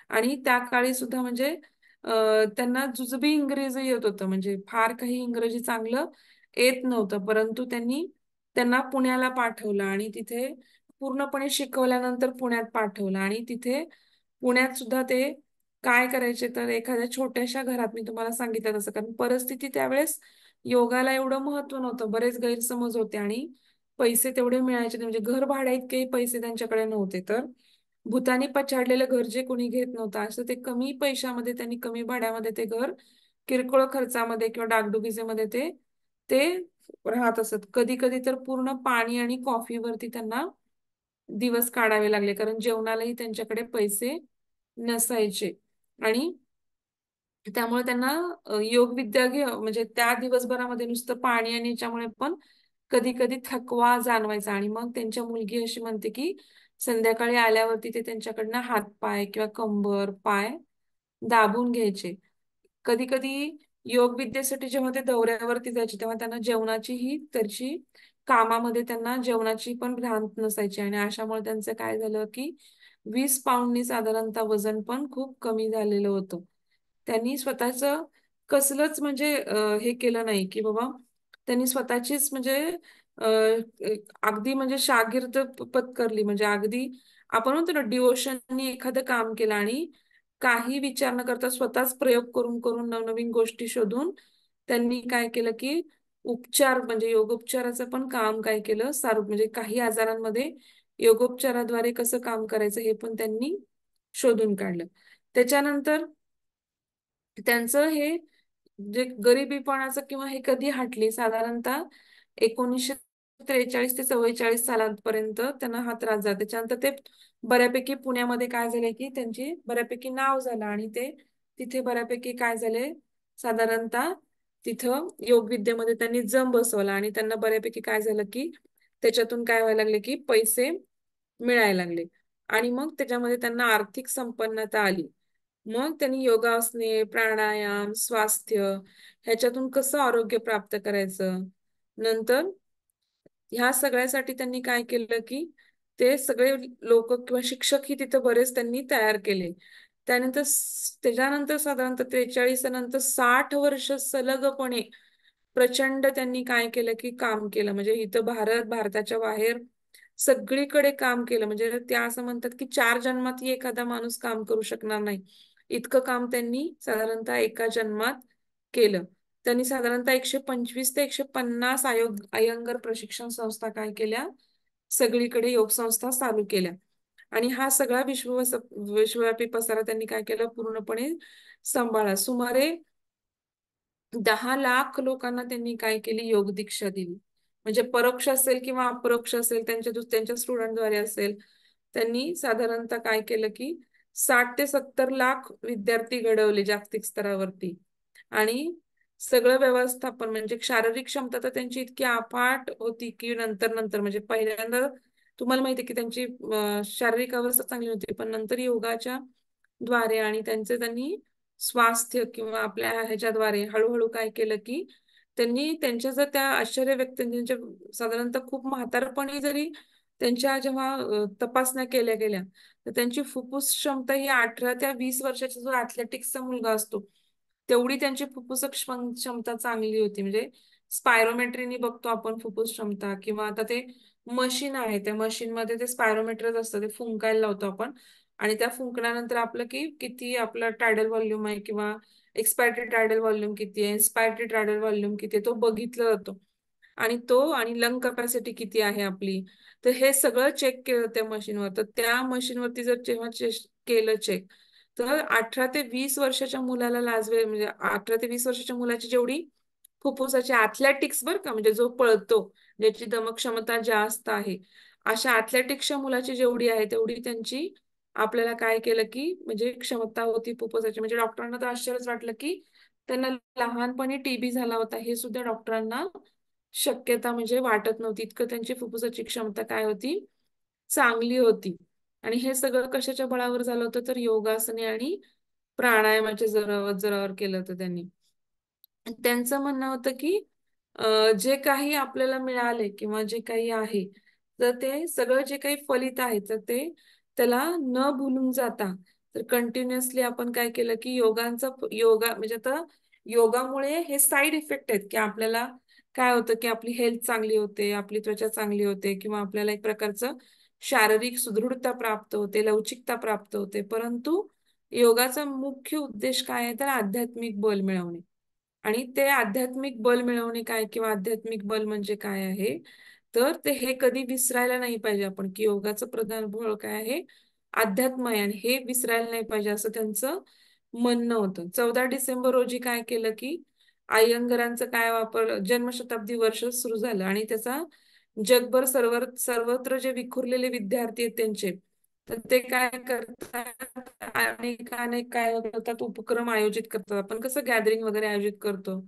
S1: आणि त्या काळी सुद्धा म्हणजे त्यांना जुजबी इंग्रजी येत होतं, म्हणजे फार काही इंग्रजी चांगलं येत नव्हतं. परंतु त्यांनी त्यांना पुण्याला पाठवलं आणि तिथे पूर्णपणे शिकवल्यानंतर पुण्यात पाठवलं. आणि तिथे पुण्यात सुद्धा ते काय करायचे तर एखाद्या छोट्याशा घरात, मी तुम्हाला सांगितलं तसं, कारण परिस्थिती त्यावेळेस योगाला एवढं महत्व नव्हतं, बरेच गैरसमज होते आणि पैसे तेवढे मिळायचे नाही. म्हणजे घर भाड्या इतके पैसे त्यांच्याकडे नव्हते, तर भूतानी पछाडलेलं घर जे कोणी घेत नव्हतं, असं ते कमी पैशामध्ये, त्यांनी कमी भाड्यामध्ये ते घर किरकोळ खर्चामध्ये किंवा डागडुगीजेमध्ये ते ते राहत असत. कधी कधी तर पूर्ण पाणी आणि कॉफीवरती त्यांना दिवस काढावे लागले, कारण जेवणालाही त्यांच्याकडे पैसे नसायचे. आणि त्यामुळे त्यांना योग विद्या म्हणजे त्या दिवसभरामध्ये नुसतं पाणी आणि याच्यामुळे पण कधी कधी थकवा जाणवायचा. आणि मग त्यांच्या मुलगी अशी म्हणते की संध्याकाळी आल्यावरती ते त्यांच्याकडनं हातपाय किंवा कंबर पाय दाबून घ्यायचे. कधी कधी योग विद्येसाठी जेव्हा ते दौऱ्यावरती जायचे तेव्हा त्यांना जेवणाचीही त्याची कामामध्ये त्यांना जेवणाची पण भ्रांत नसायची. आणि अशामुळे त्यांचं काय झालं की 20 पाऊंडनी साधारणतः वजन पण खूप कमी झालेलं होतं. त्यांनी स्वतःच कसलंच म्हणजे हे केलं नाही की बाबा त्यांनी स्वतःचीच म्हणजे अ, अगदी म्हणजे शागिर्द पत्करली, म्हणजे अगदी आपण म्हणतो ना डिवोशननी एखादं काम केलं आणि काही विचार न करता स्वतःच प्रयोग करून करून नवनवीन गोष्टी शोधून त्यांनी काय केलं की उपचार म्हणजे योगोपचाराचं पण काम काय केलं सारू, म्हणजे काही आजारांमध्ये योगोपचाराद्वारे कसं काम करायचं हे पण त्यांनी शोधून काढलं. त्याच्यानंतर त्यांचं हे जे गरिबीपणाचं किंवा हे कधी हटली, साधारणतः 1943 ते 44 सालांपर्यंत त्यांना हा त्रास झाला. त्याच्यानंतर ते बऱ्यापैकी पुण्यामध्ये काय झाले की त्यांची बऱ्यापैकी नाव झालं आणि ते तिथे बऱ्यापैकी काय झाले, साधारणतः तिथं योग विद्येमध्ये त्यांनी जम बसवला आणि त्यांना बऱ्यापैकी काय झालं की त्याच्यातून काय व्हायला लागले की पैसे मिळायला लागले. आणि मग त्याच्यामध्ये त्यांना आर्थिक संपन्नता आली. मग त्यांनी योगासने, प्राणायाम, स्वास्थ्य ह्याच्यातून कसं आरोग्य प्राप्त करायचं. नंतर ह्या सगळ्यासाठी त्यांनी काय केलं की ते सगळे लोक किंवा शिक्षकही तिथं बरेच त्यांनी तयार केले. त्यानंतर त्याच्यानंतर साधारणतः 43 नंतर 60 वर्ष सलगपणे प्रचंड त्यांनी काय केलं की काम केलं. म्हणजे इथं भारताच्या बाहेर सगळीकडे काम केलं. म्हणजे त्या असं म्हणतात की 4 जन्मातही एखादा माणूस काम करू शकणार नाही, इतकं काम त्यांनी साधारणतः एका जन्मात केलं. त्यांनी साधारणतः 125 ते 150 अयंगर प्रशिक्षण संस्था काय केल्या, सगळीकडे योग संस्था चालू केल्या. आणि हा सगळा विश्वव्यापी पसारा त्यांनी काय केलं, पूर्णपणे सांभाळा. सुमारे 10 लाख लोकांना त्यांनी काय केली, योग दीक्षा दिली. म्हणजे परोक्ष असेल किंवा अपरोक्ष असेल, त्यांच्या स्टुडंटद्वारे असेल, त्यांनी साधारणतः काय केलं की 60 ते 70 लाख विद्यार्थी घडवले जागतिक स्तरावरती. आणि सगळं व्यवस्थापन म्हणजे शारीरिक क्षमता तर त्यांची इतकी अफाट होती की नंतर नंतर म्हणजे पहिल्यांदा तुम्हाला माहिती आहे की त्यांची शारीरिक अवस्था चांगली होती, पण नंतर योगाच्या द्वारे आणि त्यांनी स्वास्थ्य किंवा आपल्या ह्याच्याद्वारे हळूहळू काय केलं की त्यांनी त्यांच्या जर त्या आश्चर्य व्यक्त त्यांच्या साधारणतः खूप म्हातारपणी जरी त्यांच्या जेव्हा तपासण्या केल्या गेल्या तर त्यांची फुफ्फुस क्षमता ही 18 ते 20 वर्षाचा जो ऍथलेटिक्सचा मुलगा असतो तेवढी त्यांची फुफ्फुस क्षमता चांगली होती. म्हणजे स्पायरोमेट्रीनी बघतो आपण फुफ्फुस क्षमता, किंवा आता ते मशीन आहे त्या मशीन मध्ये ते स्पायरोमीटरच असतं, ते फुंकायला लावतो आपण आणि त्या फुंकल्यानंतर आपलं की किती आपलं टायडल व्हॉल्यूम आहे किंवा एक्सपायटरी व्हॉल्यूम किती आहे, इन्स्पायटरी व्हॉल्यूम किती आहे, तो बघितला जातो. आणि तो आणि लंग कपॅसिटी किती आहे आपली, तर हे सगळं चेक केलं त्या मशीनवर. तर त्या मशीनवरती जर जेव्हा केलं चेक, तर 18 ते 20 वर्षाच्या मुलाला लाजवे म्हणजे 18 ते 20 वर्षाच्या मुलाची जेवढी फुफ्फुसाची ॲथलेटिक्स बरं का, म्हणजे जो पळतो, ज्याची दमक क्षमता जास्त आहे, अशा ॲथलेटिक्सच्या मुलाची जेवढी आहे तेवढी त्यांची आपल्याला काय केलं की म्हणजे क्षमता होती फुफ्फुसाची. म्हणजे डॉक्टरांना तर आश्चर्यच वाटलं की त्यांना लहानपणी टीबी झाला होता हे सुद्धा डॉक्टरांना शक्यता म्हणजे वाटत नव्हती. इतकं त्यांची फुफ्फुसाची क्षमता काय होती, चांगली होती. आणि हे सगळं कशाच्या बळावर झालं होतं, तर योगासने आणि प्राणायामाच्या जोरावर केलं होतं त्यांनी. त्यांचं म्हणणं होतं की जे काही आपल्याला मिळाले किंवा जे काही आहे, तर ते सगळं जे काही फलित आहे, तर ते त्याला न भुलून जाता तर कंटिन्युअसली आपण काय केलं की योगा म्हणजे आता योगामुळे हे साईड इफेक्ट आहेत की आपल्याला काय होतं की आपली हेल्थ चांगली होते, आपली त्वचा चांगली होते किंवा आपल्याला एक प्रकारचं शारीरिक सुदृढता प्राप्त होते, लवचिकता प्राप्त होते. परंतु योगाचा मुख्य उद्देश काय आहे, तर आध्यात्मिक बल मिळवणे. आणि ते आध्यात्मिक बल मिळवणे काय किंवा आध्यात्मिक बल म्हणजे काय आहे, तर ते हे कधी विसरायला नाही पाहिजे आपण, की योगाचं प्रधान बळ काय आहे, अध्यात्म आहे आणि हे विसरायला नाही पाहिजे असं त्यांचं म्हणणं होतं. 14 डिसेंबर रोजी काय केलं, की अय्यंगारांचं काय जन्मशताब्दी वर्ष सुरू झालं आणि त्याचा जगभर सर्वत्र जे विखुरलेले विद्यार्थी आहेत त्यांचे, तर ते काय करतात, अनेक अनेक काय होतात उपक्रम आयोजित करतात. आपण कसं गॅदरिंग वगैरे आयोजित करतो,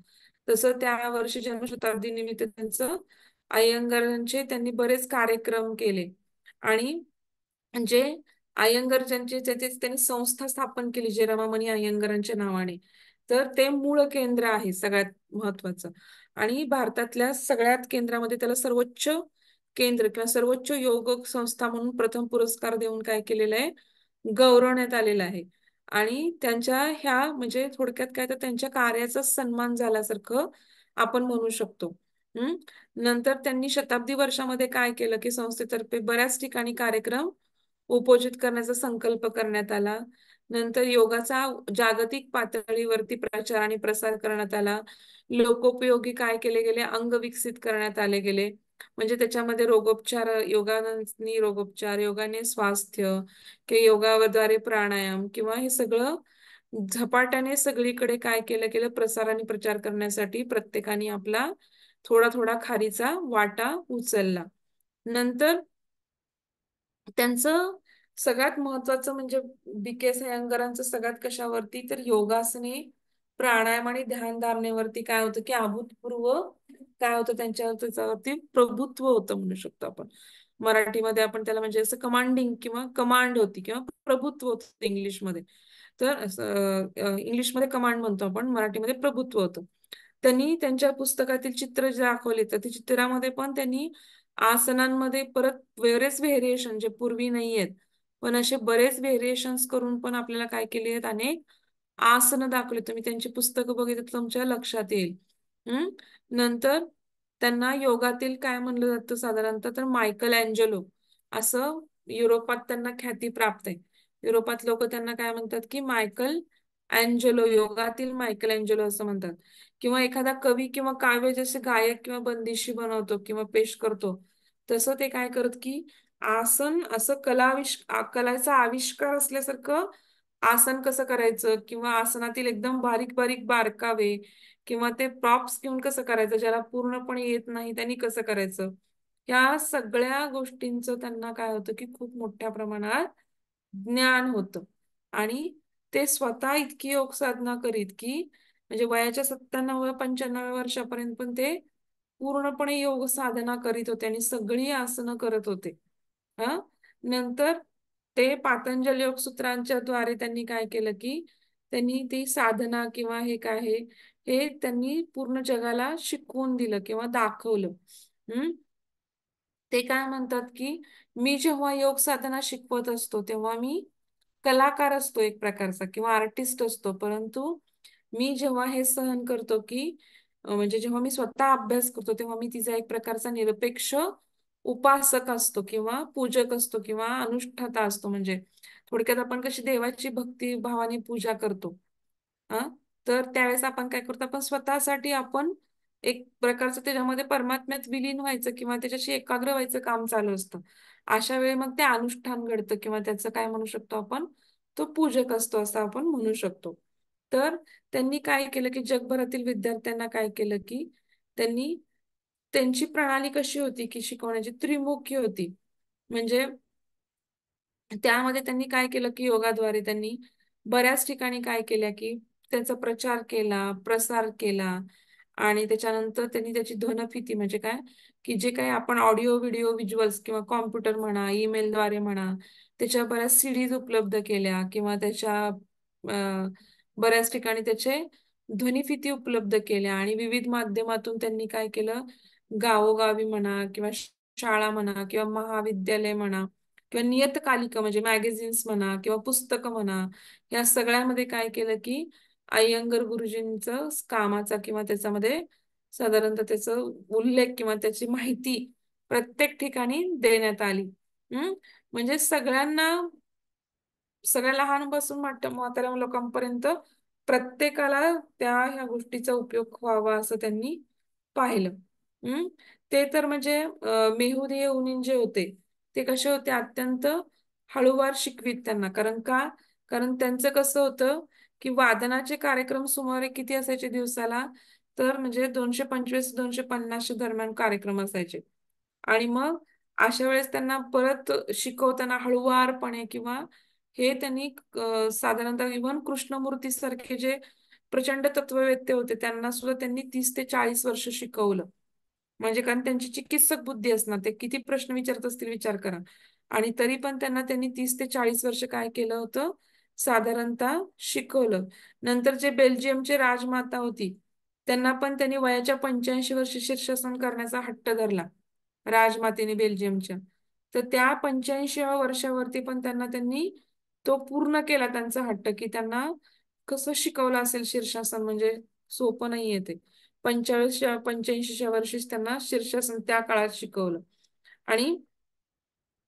S1: तसं त्या वर्षी जन्मशताब्दी निमित्त त्यांचं अय्यंगारांचे त्यांनी बरेच कार्यक्रम केले. आणि म्हणजे अय्यंगार ज्यांचे त्यांनी संस्था स्थापन केली जे रमामणी अय्यंगारांच्या नावाने. तर ते मूळ केंद्र आहे सगळ्यात महत्वाचं. आणि भारतातल्या सगळ्यात केंद्रामध्ये त्याला सर्वोच्च केंद्र किंवा सर्वोच्च योग संस्था म्हणून प्रथम पुरस्कार देऊन काय केलेलं आहे, गौरवण्यात आलेलं आहे. आणि त्यांच्या ह्या म्हणजे थोडक्यात काय तर त्यांच्या कार्याचा सन्मान झाल्यासारखं आपण म्हणू शकतो. हम्म. नंतर त्यांनी शताब्दी वर्षामध्ये काय केलं, की संस्थेतर्फे बऱ्याच ठिकाणी कार्यक्रम उपोजित करण्याचा संकल्प करण्यात आला. नंतर योगाचा जागतिक पातळीवरती प्रचार आणि प्रसार करण्यात आला. लोकोपयोगी काय केले गेले, अंग विकसित करण्यात आले गेले. म्हणजे त्याच्यामध्ये रोगोपचार, योगाने रोगोपचार, योगाने स्वास्थ्य, की योगाद्वारे प्राणायाम किंवा हे सगळं झपाट्याने सगळीकडे काय केलं गेलं, प्रसार आणि प्रचार करण्यासाठी प्रत्येकाने आपला थोडा थोडा खारीचा वाटा उचलला. नंतर त्यांचं सगळ्यात महत्वाचं म्हणजे BK अय्यंगारांचं सगळ्यात कशावरती, तर योगासने, प्राणायाम आणि ध्यान धारणेवरती काय होतं, की अभूतपूर्व काय होतं त्यांच्यावर, त्याच्यावरती प्रभुत्व होतं म्हणू शकतो आपण. मराठीमध्ये आपण त्याला म्हणजे असं कमांडिंग किंवा कमांड होती किंवा प्रभुत्व होतं इंग्लिशमध्ये. तर इंग्लिशमध्ये कमांड म्हणतो आपण, मराठीमध्ये प्रभुत्व होतं. त्यांनी त्यांच्या पुस्तकातील चित्र जे दाखवले, तर त्या चित्रामध्ये पण त्यांनी आसनांमध्ये परत बरेच व्हेरिएशन जे पूर्वी नाहीयेत, पण असे बरेच व्हेरिएशन्स करून पण आपल्याला काय केले आहेत, अनेक आसनं दाखवले. तुम्ही त्यांची पुस्तकं बघितली तर तुमच्या लक्षात येईल. हम्म. नंतर त्यांना योगातील काय म्हणलं जातं साधारणतः, तर मायकल अँजेलो असं युरोपात त्यांना ख्याती प्राप्त आहे. युरोपात लोक त्यांना काय म्हणतात, की मायकल अँजेलो, योगातील मायकल अँजेलो असं म्हणतात. किंवा एखादा कवी किंवा काव्य जसे गायक किंवा बंदिशी बनवतो किंवा पेश करतो, तसं ते काय करत की आसन असं कलाचा आविष्कार असल्यासारखं आसन कसं करायचं किंवा आसनातील एकदम बारीक बारीक बारकावे किंवा ते प्रॉप्स घेऊन कसं करायचं, ज्याला पूर्णपणे येत नाही त्यांनी कसं करायचं, या सगळ्या गोष्टींचं त्यांना काय होतं की खूप मोठ्या प्रमाणात ज्ञान होतं. आणि ते स्वतः इतकी योग साधना करीत की म्हणजे वयाच्या 97-95 वर्षापर्यंत पण ते पूर्णपणे योग साधना करीत होते आणि सगळी आसनं करत होते. हा. नंतर ते पातंजल योग सूत्रांच्या द्वारे त्यांनी काय केलं की त्यांनी ती साधना किंवा हे काय आहे, हे त्यांनी पूर्ण जगाला शिकवून दिलं किंवा दाखवलं. हम्म. ते काय म्हणतात की मी जेव्हा योग साधना शिकवत असतो तेव्हा मी कलाकार असतो एक प्रकारचा किंवा आर्टिस्ट असतो, परंतु मी जेव्हा हे सहन करतो की म्हणजे जेव्हा मी स्वतः अभ्यास करतो तेव्हा मी तिचा एक प्रकारचा निरपेक्ष उपासक असतो किंवा पूजक असतो किंवा अनुष्ठाता असतो. म्हणजे थोडक्यात आपण कशी देवाची भक्ती भावाने पूजा करतो, हा, तर त्यावेळेस आपण काय करतो, आपण स्वतःसाठी आपण एक प्रकारचं त्याच्यामध्ये परमात्म्यात विलीन व्हायचं किंवा त्याच्याशी एकाग्र व्हायचं काम चालू असतं. अशा वेळी मग ते अनुष्ठान घडतं किंवा त्याचं काय म्हणू शकतो आपण, तो पूजक असतो असं आपण म्हणू शकतो. तर त्यांनी काय केलं की जगभरातील विद्यार्थ्यांना काय केलं की त्यांनी त्यांची प्रणाली कशी होती की शिकवण्याची त्रिमुखी होती. म्हणजे त्यामध्ये त्यांनी काय केलं की योगाद्वारे त्यांनी बऱ्याच ठिकाणी काय केल्या की त्याचा प्रचार केला, प्रसार केला आणि त्याच्यानंतर त्यांनी त्याची ध्वनिफिती म्हणजे काय की जे काही आपण ऑडिओ, व्हिडिओ, व्हिज्युअल्स किंवा कॉम्प्युटर म्हणा, ईमेलद्वारे म्हणा, त्याच्या बऱ्याच सीडीज उपलब्ध केल्या किंवा त्याच्या बऱ्याच ठिकाणी त्याचे ध्वनिफिती उपलब्ध केल्या आणि विविध माध्यमातून त्यांनी काय केलं, गावोगावी म्हणा किंवा शाळा म्हणा किंवा महाविद्यालय म्हणा किंवा नियतकालिका म्हणजे मॅगझिन्स म्हणा किंवा पुस्तकं म्हणा, या सगळ्यामध्ये काय केलं की अय्यंगार गुरुजींचं कामाचा किंवा त्याच्यामध्ये साधारणतः त्याचं उल्लेख किंवा त्याची माहिती प्रत्येक ठिकाणी देण्यात आली. हम्म म्हणजे सगळ्यांना, सगळ्या लहानपासून म्हाताऱ्या लोकांपर्यंत प्रत्येकाला त्या ह्या गोष्टीचा उपयोग व्हावा असं त्यांनी पाहिलं. हम्म ते तर म्हणजे मेहुदीय उनीन जे होते ते कसे होते, अत्यंत हळूवार शिकवीत त्यांना. कारण का, कारण त्यांचं कसं होतं की वादनाचे कार्यक्रम सुमारे किती असायचे दिवसाला, तर म्हणजे 225-250 दरम्यान कार्यक्रम असायचे. आणि मग अशा वेळेस त्यांना परत शिकवताना हळुवारपणे किंवा हे त्यांनी साधारणतः इव्हन कृष्णमूर्ती सारखे जे प्रचंड तत्ववेत्ते होते त्यांना सुद्धा त्यांनी 30 ते 40 वर्ष शिकवलं. म्हणजे कारण त्यांची चिकित्सक बुद्धी असणार, ते किती प्रश्न विचारत असतील विचार करा. आणि तरी पण त्यांनी 30 ते 40 वर्ष काय केलं होतं, साधारणतः शिकवलं. नंतर जे बेल्जियमचे राजमाता होती त्यांना पण त्यांनी वयाच्या 85 वर्ष शीर्षासन करण्याचा हट्ट धरला, राजमातेने बेल्जियमच्या. तर त्या 85व्या वर्षावरती पण त्यांनी तो पूर्ण केला त्यांचा हट्ट, की त्यांना कसं शिकवलं असेल शीर्षासन, म्हणजे सोपं नाहीये ते. 85व्या वर्षीच त्यांना शीर्षासन त्या काळात शिकवलं. आणि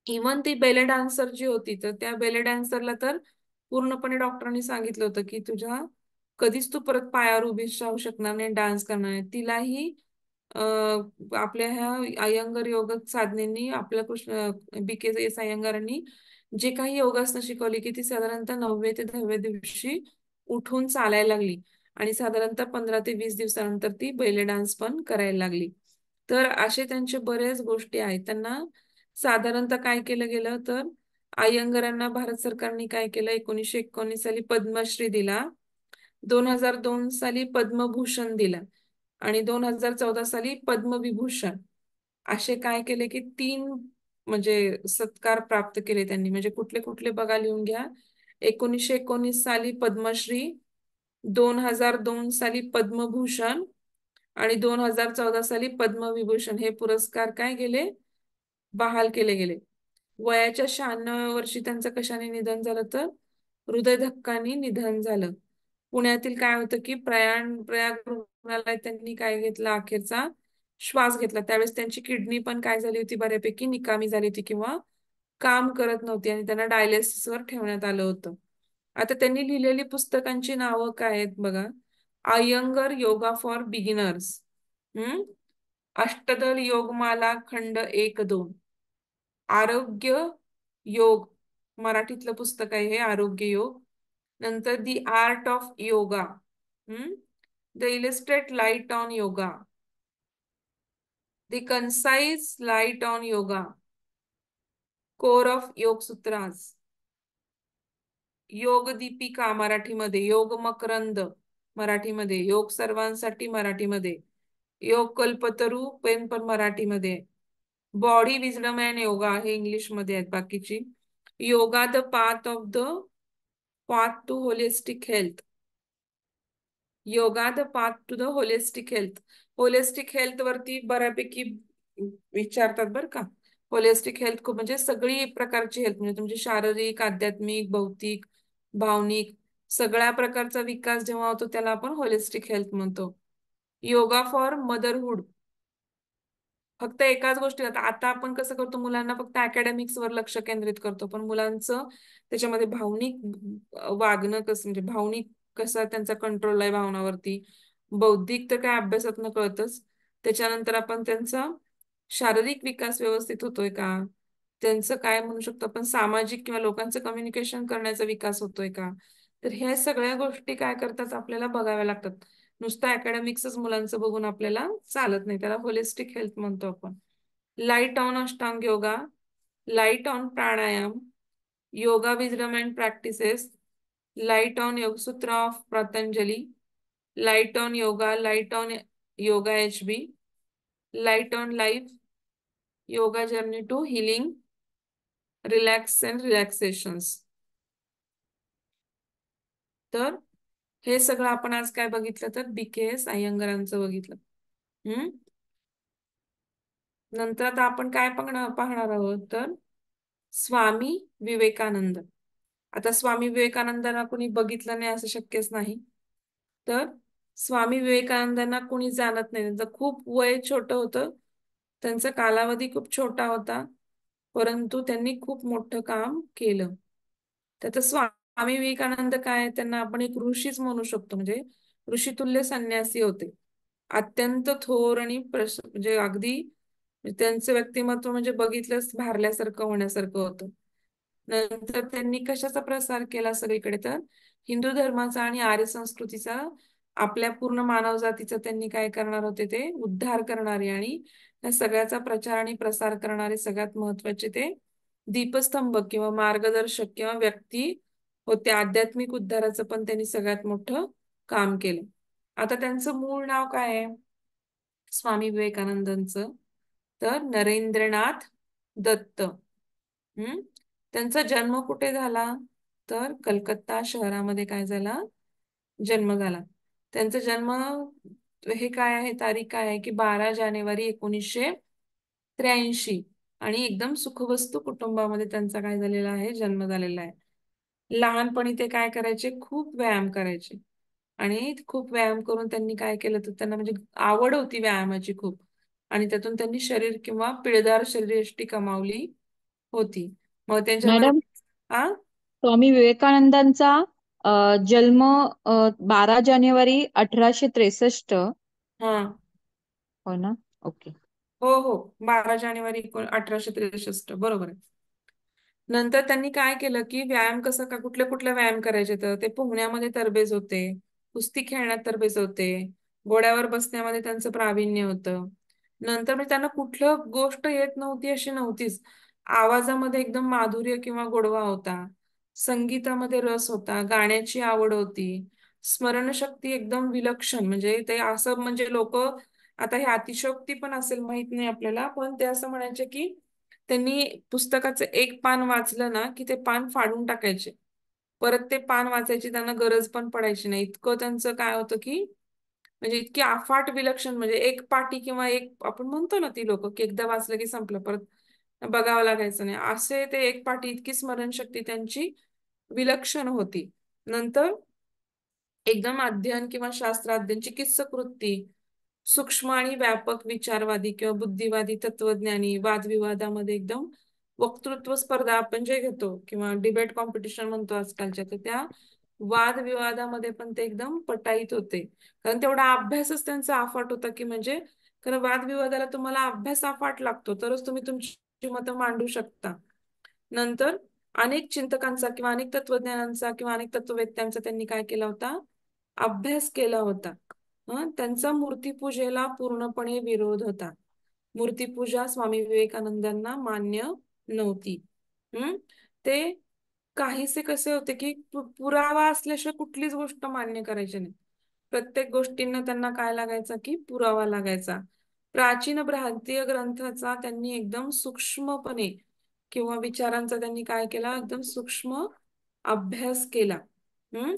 S1: इव्हन ती बेले डान्सर जी होती, तर त्या बेले डान्सरला तर पूर्णपणे डॉक्टरांनी सांगितलं होतं की तुझ्या कधीच तू परत पायावर उभी राहू शकणार नाही, डान्स करणार नाही. तिलाही आपल्या ह्या अय्यंगार योग साधनेनी, आपल्या कृष्ण BK एस अय्यंगारांनी जे काही योगासनं शिकवली की ती साधारणतः 9वे ते 10वे दिवशी उठून चालायला लागली आणि साधारणतः 15 ते 20 दिवसानंतर ती बैले डान्स पण करायला लागली. तर असे त्यांचे बरेच गोष्टी आहेत. त्यांना साधारणतः काय केलं गेलं तर अय्यंगारांना भारत सरकारने काय केलं, 1919 साली पद्मश्री दिला, 2002 साली पद्मभूषण दिला आणि 2014 साली पद्मविभूषण. असे काय केले की 3 म्हणजे सत्कार प्राप्त केले त्यांनी. म्हणजे कुठले कुठले बघा, लिहून घ्या. 1919 साली पद्मश्री, 2002 साली पद्मभूषण आणि 2014 साली पद्मविभूषण हे पुरस्कार काय गेले, बहाल केले गेले. वयाच्या 96व्या वर्षी त्यांचं कशाने निधन झालं, तर हृदयधक्काने निधन झालं. पुण्यातील काय होतं की प्रयाग रुग्णालयात त्यांनी काय घेतला, अखेरचा श्वास घेतला. त्यावेळेस त्यांची किडनी पण काय झाली होती, बऱ्यापैकी निकामी झाली होती किंवा काम करत नव्हती आणि त्यांना डायलिसिसवर ठेवण्यात आलं होतं. आता त्यांनी लिहिलेली पुस्तकांची नावं काय आहेत बघा. अय्यंगार योगा फॉर बिगिनर्स, हम्म अष्टदल योगमाला खंड 1-2, आरोग्य योग, मराठीतलं पुस्तक आहे हे, आरोग्य योग. नंतर the art of yoga, the illustrated light on yoga, the concise light on yoga, core of yoga sutras, योग दीपिका मराठीमध्ये, योग मकरंद मराठीमध्ये, योग सर्वांसाठी मराठीमध्ये, योग कल्पतरू पेन पण मराठीमध्ये, बॉडी विजडम अँड योगा हे इंग्लिश मध्ये आहेत बाकीची, yoga the path to holistic health, yoga the path to the holistic health. Holistic health वरती बऱ्यापैकी विचारतात बरं का. होलिस्टिक हेल्थ खूप म्हणजे सगळी प्रकारची हेल्थ, म्हणजे तुमची शारीरिक, आध्यात्मिक, भौतिक, भावनिक सगळ्या प्रकारचा विकास जेव्हा होतो त्याला आपण होलिस्टिक हेल्थ म्हणतो. योगा फॉर मदरहुड, फक्त एकाच गोष्टी. आता आपण कसं करतो, मुलांना फक्त अकॅडमिक्स वर लक्ष केंद्रित करतो, पण मुलांचं त्याच्यामध्ये भावनिक वागणं कसं, म्हणजे भावनिक कसा त्यांचा कंट्रोल आहे भावनावरती. बौद्धिक तर काय अभ्यासातनं कळतच. त्याच्यानंतर आपण त्यांचा शारीरिक विकास व्यवस्थित होतोय का, त्यांचं काय म्हणू शकतो आपण सामाजिक किंवा लोकांचं कम्युनिकेशन करण्याचा विकास होतोय का. तर ह्या सगळ्या गोष्टी काय करतात आपल्याला बघाव्या लागतात. नुसतं अकॅडमिक्सच मुलांचं बघून आपल्याला चालत नाही. त्याला होलिस्टिक हेल्थ म्हणतो आपण. Light on ashtanga yoga, light on pranayama, yoga wisdom and practices, light on yogasutra of Patanjali, light on yoga, light on yoga HB, light on life, yoga journey to healing, relax and relaxations. तर हे सगळं आपण आज काय बघितलं तर BKS अय्यंगारांचं बघितलं. हम्म. नंतर आता आपण काय पाहणार आहोत तर स्वामी विवेकानंद. आता स्वामी विवेकानंदांना कोणी बघितलं नाही असं शक्यच नाही. तर स्वामी विवेकानंदांना कोणी जाणत नाही. त्यांचं खूप वय छोटं होतं, त्यांचा कालावधी खूप छोटा होता, परंतु त्यांनी खूप मोठं काम केलं. त्यात स्वामी विवेकानंद काय, त्यांना आपण एक ऋषीच म्हणू शकतो. म्हणजे ऋषितुल्य संन्यासी होते. अत्यंत थोर आणि म्हणजे अगदी त्यांचं व्यक्तिमत्व म्हणजे बघितलंच भारल्यासारखं होण्यासारखं होतं. नंतर त्यांनी कशाचा प्रसार केला सगळीकडे तर हिंदू धर्माचा आणि आर्य संस्कृतीचा, आपल्या पूर्ण मानव जातीचा त्यांनी काय करणार होते ते उद्धार करणारे आणि या सगळ्याचा प्रचार आणि प्रसार करणारे सगळ्यात महत्वाचे ते दीपस्तंभ किंवा मार्गदर्शक किंवा व्यक्ती होते. आध्यात्मिक उद्धाराचं पण त्यांनी सगळ्यात मोठं काम केलं. आता त्यांचं मूळ नाव काय आहे स्वामी विवेकानंदांचं तर नरेंद्रनाथ दत्त. हम्म. त्यांचा जन्म कुठे झाला तर कलकत्ता शहरामध्ये काय झाला जन्म झाला. त्यांचा जन्म हे काय आहे तारीख काय आहे की 12 जानेवारी 1983 आणि एकदम सुखवस्तू कुटुंबामध्ये त्यांचा काय झालेला आहे जन्म झालेला आहे. लहानपणी ते काय करायचे खूप व्यायाम करायचे आणि खूप व्यायाम करून त्यांनी काय केलं तर त्यांना म्हणजे आवड होती व्यायामाची खूप आणि त्यातून त्यांनी शरीर किंवा पिळदार शरीरयष्टी कमावली होती. मग त्यांच्या
S2: मॅडम,
S1: आ
S2: स्वामी विवेकानंदांचा जन्म 12 जानेवारी 1863.
S1: हा
S2: हो ना? ओके.
S1: हो हो 12 जानेवारी 1863 बरोबर आहे. नंतर त्यांनी काय केलं की व्यायाम कसं का कुठले कुठले व्यायाम करायचे तर ते पोहण्यामध्ये तरबेज होते, कुस्ती खेळण्यात तरबेज होते, घोड्यावर बसण्यामध्ये त्यांचं प्रावीण्य होतं. नंतर म्हणजे त्यांना कुठलं गोष्ट येत नव्हती अशी नव्हतीच. आवाजामध्ये एकदम माधुर्य किंवा गोडवा होता, संगीतामध्ये रस होता, गाण्याची आवड होती, स्मरणशक्ती एकदम विलक्षण. म्हणजे ते असं म्हणजे लोक आता हे अतिशयोक्ती पण असेल माहित नाही आपल्याला, पण ते असं म्हणायचे की त्यांनी पुस्तकाचं एक पान वाचलं ना की ते पान फाडून टाकायचे, परत ते पान वाचायची त्यांना गरज पण पडायची नाही. इतकं त्यांचं काय होतं की म्हणजे इतकी अफाट विलक्षण म्हणजे एक पाटी किंवा एक आपण म्हणतो ना ती लोक की एकदा वाचलं की संपलं परत बघावं लागायचं नाही असे ते एक पाटी इतकी स्मरणशक्ती त्यांची विलक्षण होती. नंतर एकदम अध्ययन किंवा शास्त्राध्ययन चिकित्सक वृत्ती, सूक्ष्म आणि व्यापक विचारवादी किंवा बुद्धिवादी तत्वज्ञानी, वादविवादामध्ये एकदम वक्तृत्व स्पर्धा आपण जे घेतो किंवा डिबेट कॉम्पिटिशन म्हणतो आजकालच्या, तर त्या वादविवादामध्ये पण ते एकदम पटाईत होते. कारण तेवढा अभ्यासच त्यांचा अफाट होता की म्हणजे कारण वादविवादाला तुम्हाला अभ्यास अफाट लागतो तरच तुम्ही तुमची मतं मांडू शकता. नंतर अनेक चिंतकांचा किंवा अनेक तत्वज्ञानांचा किंवा अनेक तत्ववेत्यांचा त्यांनी काय केला होता अभ्यास केला होता. त्यांचा मूर्तीपूजेला पूर्णपणे विरोध होता. मूर्तीपूजा स्वामी विवेकानंदांना मान्य नव्हती. ते काहीसे कसे होते की पुरावा असल्याशिवाय कुठलीच गोष्ट मान्य करायची नाही. प्रत्येक गोष्टींना त्यांना काय लागायचा की पुरावा लागायचा. प्राचीन भारतीय ग्रंथाचा त्यांनी एकदम सूक्ष्मपणे किंवा विचारांचा त्यांनी काय केला एकदम सूक्ष्म अभ्यास केला. हम्म.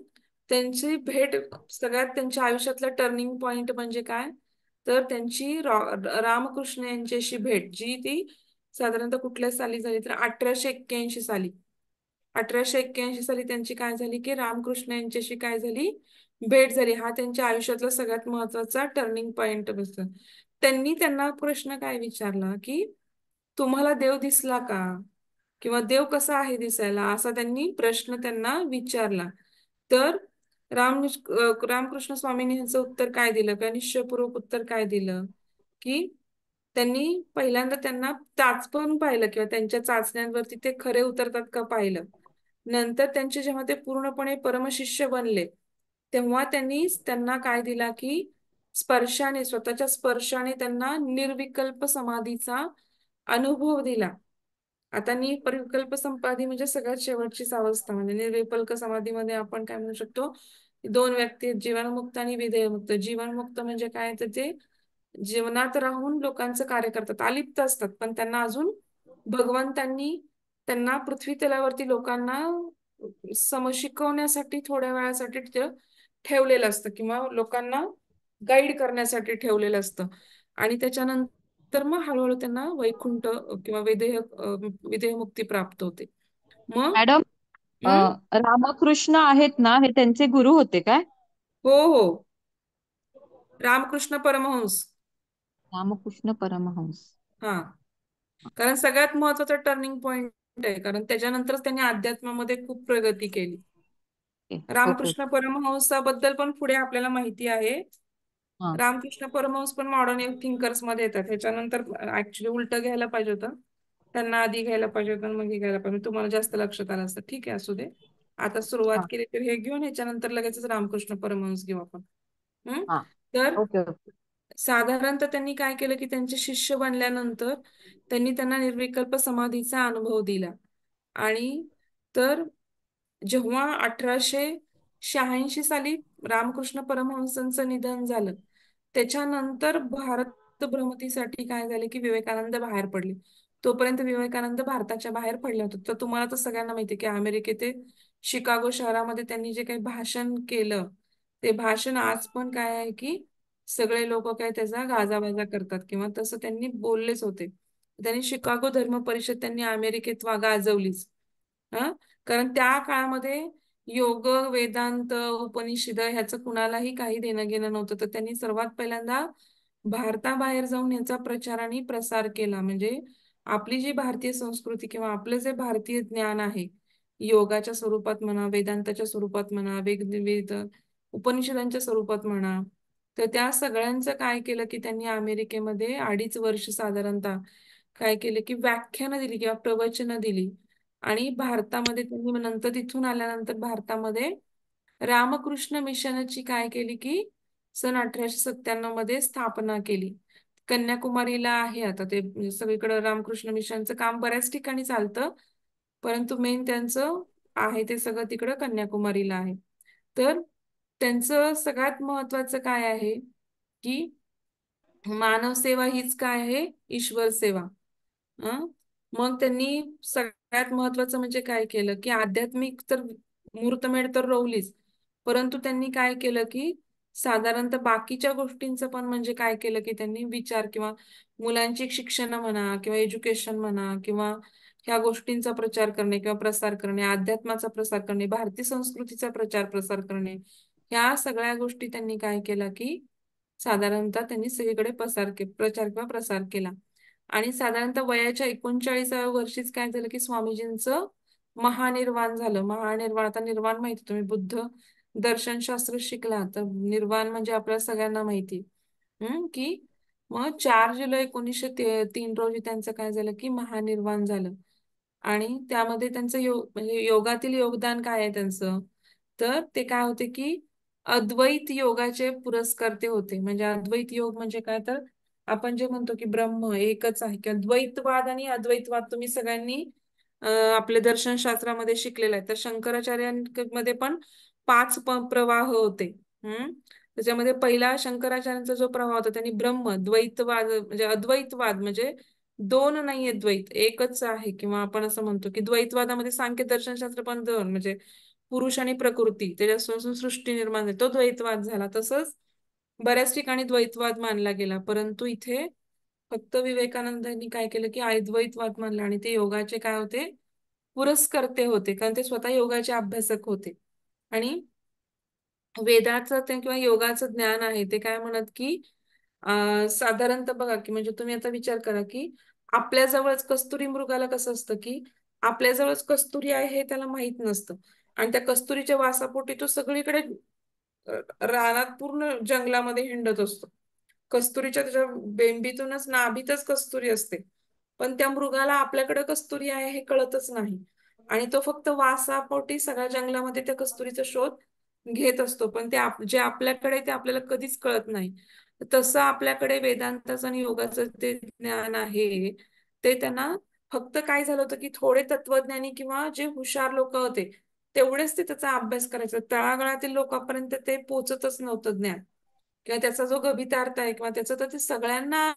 S1: त्यांची भेट सगळ्यात त्यांच्या आयुष्यातला टर्निंग पॉइंट म्हणजे काय तर त्यांची रामकृष्ण यांच्याशी भेट जी ती साधारणतः कुठल्या साली झाली तर 1881 साली. 1881 साली त्यांची काय झाली की रामकृष्ण यांच्याशी काय झाली भेट झाली. हा त्यांच्या आयुष्यातला सगळ्यात महत्वाचा टर्निंग पॉइंट बसतो. त्यांनी त्यांना प्रश्न काय विचारला की तुम्हाला देव दिसला का किंवा देव कसा आहे दिसायला असा त्यांनी प्रश्न त्यांना विचारला. तर रामकृष्ण स्वामींनी ह्याचं उत्तर काय दिलं किंवा निश्चयपूर्वक उत्तर काय दिलं, की त्यांनी पहिल्यांदा त्यांना चाचपण पाहिलं किंवा त्यांच्या चाचण्यांवरती ते खरे उतरतात का पाहिलं. नंतर त्यांचे जेव्हा ते पूर्णपणे परमशिष्य बनले, तेव्हा त्यांनी त्यांना काय दिला, की स्पर्शाने, स्वतःच्या स्पर्शाने त्यांना निर्विकल्प समाधीचा अनुभव दिला. आता निर्विकल्प समाधी म्हणजे सगळ्यात शेवटचीच अवस्था. म्हणजे निर्विकल्प समाधीमध्ये आपण काय म्हणू शकतो, दोन व्यक्ती आहेत, जीवनमुक्त आणि विधेयमुक्त. जीवनमुक्त म्हणजे काय, तर ते जीवनात राहून लोकांचं कार्य करतात, अलिप्त असतात, पण त्यांना अजून भगवंतांनी त्यांना पृथ्वी तलावरती लोकांना शिकवण्यासाठी थोड्या वेळासाठी तिथं ठेवलेलं असतं किंवा लोकांना गाईड करण्यासाठी ठेवलेलं असतं. आणि त्याच्यानंतर मग हळूहळू त्यांना वैकुंठ किंवा विदेहमुक्ती प्राप्त होते. मग
S2: मॅडम,
S1: हम्म.
S2: रामकृष्ण आहेत ना, हे त्यांचे गुरु होते काय?
S1: हो हो, रामकृष्ण परमहंस.
S2: रामकृष्ण परमहंस.
S1: हा, कारण सगळ्यात महत्वाचा टर्निंग पॉइंट आहे, कारण त्याच्यानंतरच त्यांनी अध्यात्मामध्ये खूप प्रगती केली.
S2: Okay okay.
S1: रामकृष्ण परमहंसाबद्दल पण पुढे आपल्याला माहिती आहे.
S2: हा
S1: रामकृष्ण परमहंस पण मॉडर्न थिंकर्स मध्ये येतात. ह्याच्यानंतर ऍक्च्युली उलटं घ्यायला पाहिजे होतं, त्यांना आधी घ्यायला पाहिजे होतं आणि मग हे घ्यायला पाहिजे. तुम्हाला जास्त लक्षात आलं असतं. ठीक आहे, असू दे. आता सुरुवात
S2: हा
S1: केली तर हे घेऊन ह्याच्यानंतर लगेचच रामकृष्ण परमहंस घेऊ आपण. हम्म.
S2: हा.
S1: तर
S2: ओके ओके.
S1: साधारणतः त्यांनी काय केलं, की त्यांचे शिष्य बनल्यानंतर त्यांनी त्यांना निर्विकल्प समाधीचा अनुभव दिला. आणि तर जेव्हा 1886 साली रामकृष्ण परमहंसांचं निधन झालं, त्याच्यानंतर भारत भ्रमंतीसाठी काय झाले, की विवेकानंद बाहेर पडले. तोपर्यंत विवेकानंद भारताच्या बाहेर पडले होते. तर तुम्हाला तर सगळ्यांना माहिती आहे, की अमेरिकेत ते शिकागो शहरामध्ये त्यांनी जे काही भाषण केलं, ते भाषण आज पण काय आहे, की सगळे लोक काय त्याचा गाजावाजा करतात किंवा तसं त्यांनी बोललेच होते. त्यांनी शिकागो धर्म परिषद त्यांनी अमेरिकेत गाजवलीच. हा, कारण त्या काळामध्ये योग, वेदांत, उपनिषद ह्याचं कुणालाही काही देणं घेणं नव्हतं. तर त्यांनी सर्वात पहिल्यांदा भारताबाहेर जाऊन याचा प्रचार आणि प्रसार केला. म्हणजे आपली जी भारतीय संस्कृती किंवा आपलं जे भारतीय ज्ञान आहे, योगाच्या स्वरूपात म्हणा, वेदांताच्या स्वरूपात म्हणा, वेद उपनिषदांच्या स्वरूपात म्हणा, तर त्या सगळ्यांचं काय केलं, की त्यांनी अमेरिकेमध्ये 2.5 वर्ष साधारणतः काय केले, की व्याख्यानं दिली किंवा प्रवचनं दिली. आणि भारतामध्ये त्यांनी मग नंतर तिथून आल्यानंतर भारतामध्ये रामकृष्ण मिशनची काय केली, की सन 1897 मध्ये स्थापना केली. कन्याकुमारीला आहे आता ते, म्हणजे सगळीकडे रामकृष्ण मिशनचं काम बऱ्याच ठिकाणी चालतं, परंतु मेन त्यांचं आहे ते सगळं तिकडं कन्याकुमारीला आहे. तर त्यांचं सगळ्यात महत्वाचं काय आहे, की मानव सेवा हीच काय आहे, ईश्वर सेवा. हं? मग त्यांनी सगळ्यात महत्वाचं म्हणजे काय केलं, की आध्यात्मिक तर मुहूर्तमेढ तर रोवलीच, परंतु त्यांनी काय केलं, की साधारणतः बाकीच्या गोष्टींचं पण म्हणजे काय केलं, की त्यांनी विचार किंवा मुलांची शिक्षण म्हणा किंवा एज्युकेशन म्हणा किंवा ह्या गोष्टींचा प्रचार करणे किंवा प्रसार करणे, अध्यात्माचा प्रसार करणे, भारतीय संस्कृतीचा प्रचार प्रसार करणे, ह्या सगळ्या गोष्टी त्यांनी काय केला, की साधारणतः त्यांनी सगळीकडे प्रचार किंवा प्रसार केला. आणि साधारणतः वयाच्या 39व्या वर्षीच काय झालं, की स्वामीजींचं महानिर्वाण झालं. महानिर्वाण, आता निर्वाण माहिती, तुम्ही बुद्ध दर्शनशास्त्र शिकला तर निर्वाण म्हणजे आपल्या सगळ्यांना माहिती. की मग 4 जुलै 1903 रोजी त्यांचं काय झालं, की महानिर्वाण झालं. आणि त्यामध्ये त्यांचं म्हणजे योगातील योगदान काय आहे त्यांचं, तर ते काय होते, की अद्वैत योगाचे पुरस्कर्ते होते. म्हणजे अद्वैत योग म्हणजे काय, तर आपण जे म्हणतो, की ब्रह्म एकच आहे, किंवा द्वैतवाद आणि अद्वैतवाद तुम्ही सगळ्यांनी आपल्या दर्शनशास्त्रामध्ये शिकलेलं आहे. तर शंकराचार्यांमध्ये पण 5 प्रवाह होते. हम्म. त्याच्यामध्ये पहिला शंकराचार्यांचा जो प्रवाह होता, त्यांनी ब्रह्म द्वैतवाद म्हणजे अद्वैतवाद म्हणजे दोन नाहीये द्वैत, एकच आहे. किंवा आपण असं म्हणतो, की द्वैतवादामध्ये सांख्य दर्शनशास्त्र पण दोन, म्हणजे पुरुष आणि प्रकृती त्याच्यापासून सृष्टी निर्माण झाली, तो द्वैतवाद झाला. तसंच बऱ्याच ठिकाणी द्वैतवाद मानला गेला, परंतु इथे फक्त विवेकानंदांनी काय केलं, की अद्वैतवाद मानला. आणि ते योगाचे काय होते, पुरस्कर्ते होते, कारण ते स्वतः योगाचे अभ्यासक होते. आणि वेदाचं ते किंवा योगाचं ज्ञान आहे ते काय म्हणत, की साधारणतः बघा, की म्हणजे तुम्ही आता विचार करा, की आपल्या जवळच कस्तुरी मृगाला कसं असतं, की आपल्या जवळच कस्तुरी आहे हे त्याला माहित नसतं, आणि त्या कस्तुरीच्या वासापोटी तो सगळीकडे रानात पूर्ण जंगलामध्ये हिंडत असतो. कस्तुरीच्या त्याच्या बेंबीतूनच नाभीतच कस्तुरी असते. पण त्या मृगाला आपल्याकडे कस्तुरी आहे हे कळतच नाही. आणि तो फक्त वासापोटी सगळ्या जंगलामध्ये त्या कस्तुरीचा शोध घेत असतो. पण जे आपल्याकडे आहे ते आपल्याला कधीच कळत नाही. तसं आपल्याकडे वेदांताचं आणि योगाचं ते ज्ञान आहे, ते त्यांना फक्त काय झालं होतं की थोडे तत्वज्ञानी किंवा जे हुशार लोक होते तेवढेच ते त्याचा अभ्यास करायचे. तळागाळातील लोकांपर्यंत ते पोचतच नव्हतं ज्ञान, किंवा त्याचा जो गभितार्थ आहे किंवा त्याचं तर ते सगळ्यांना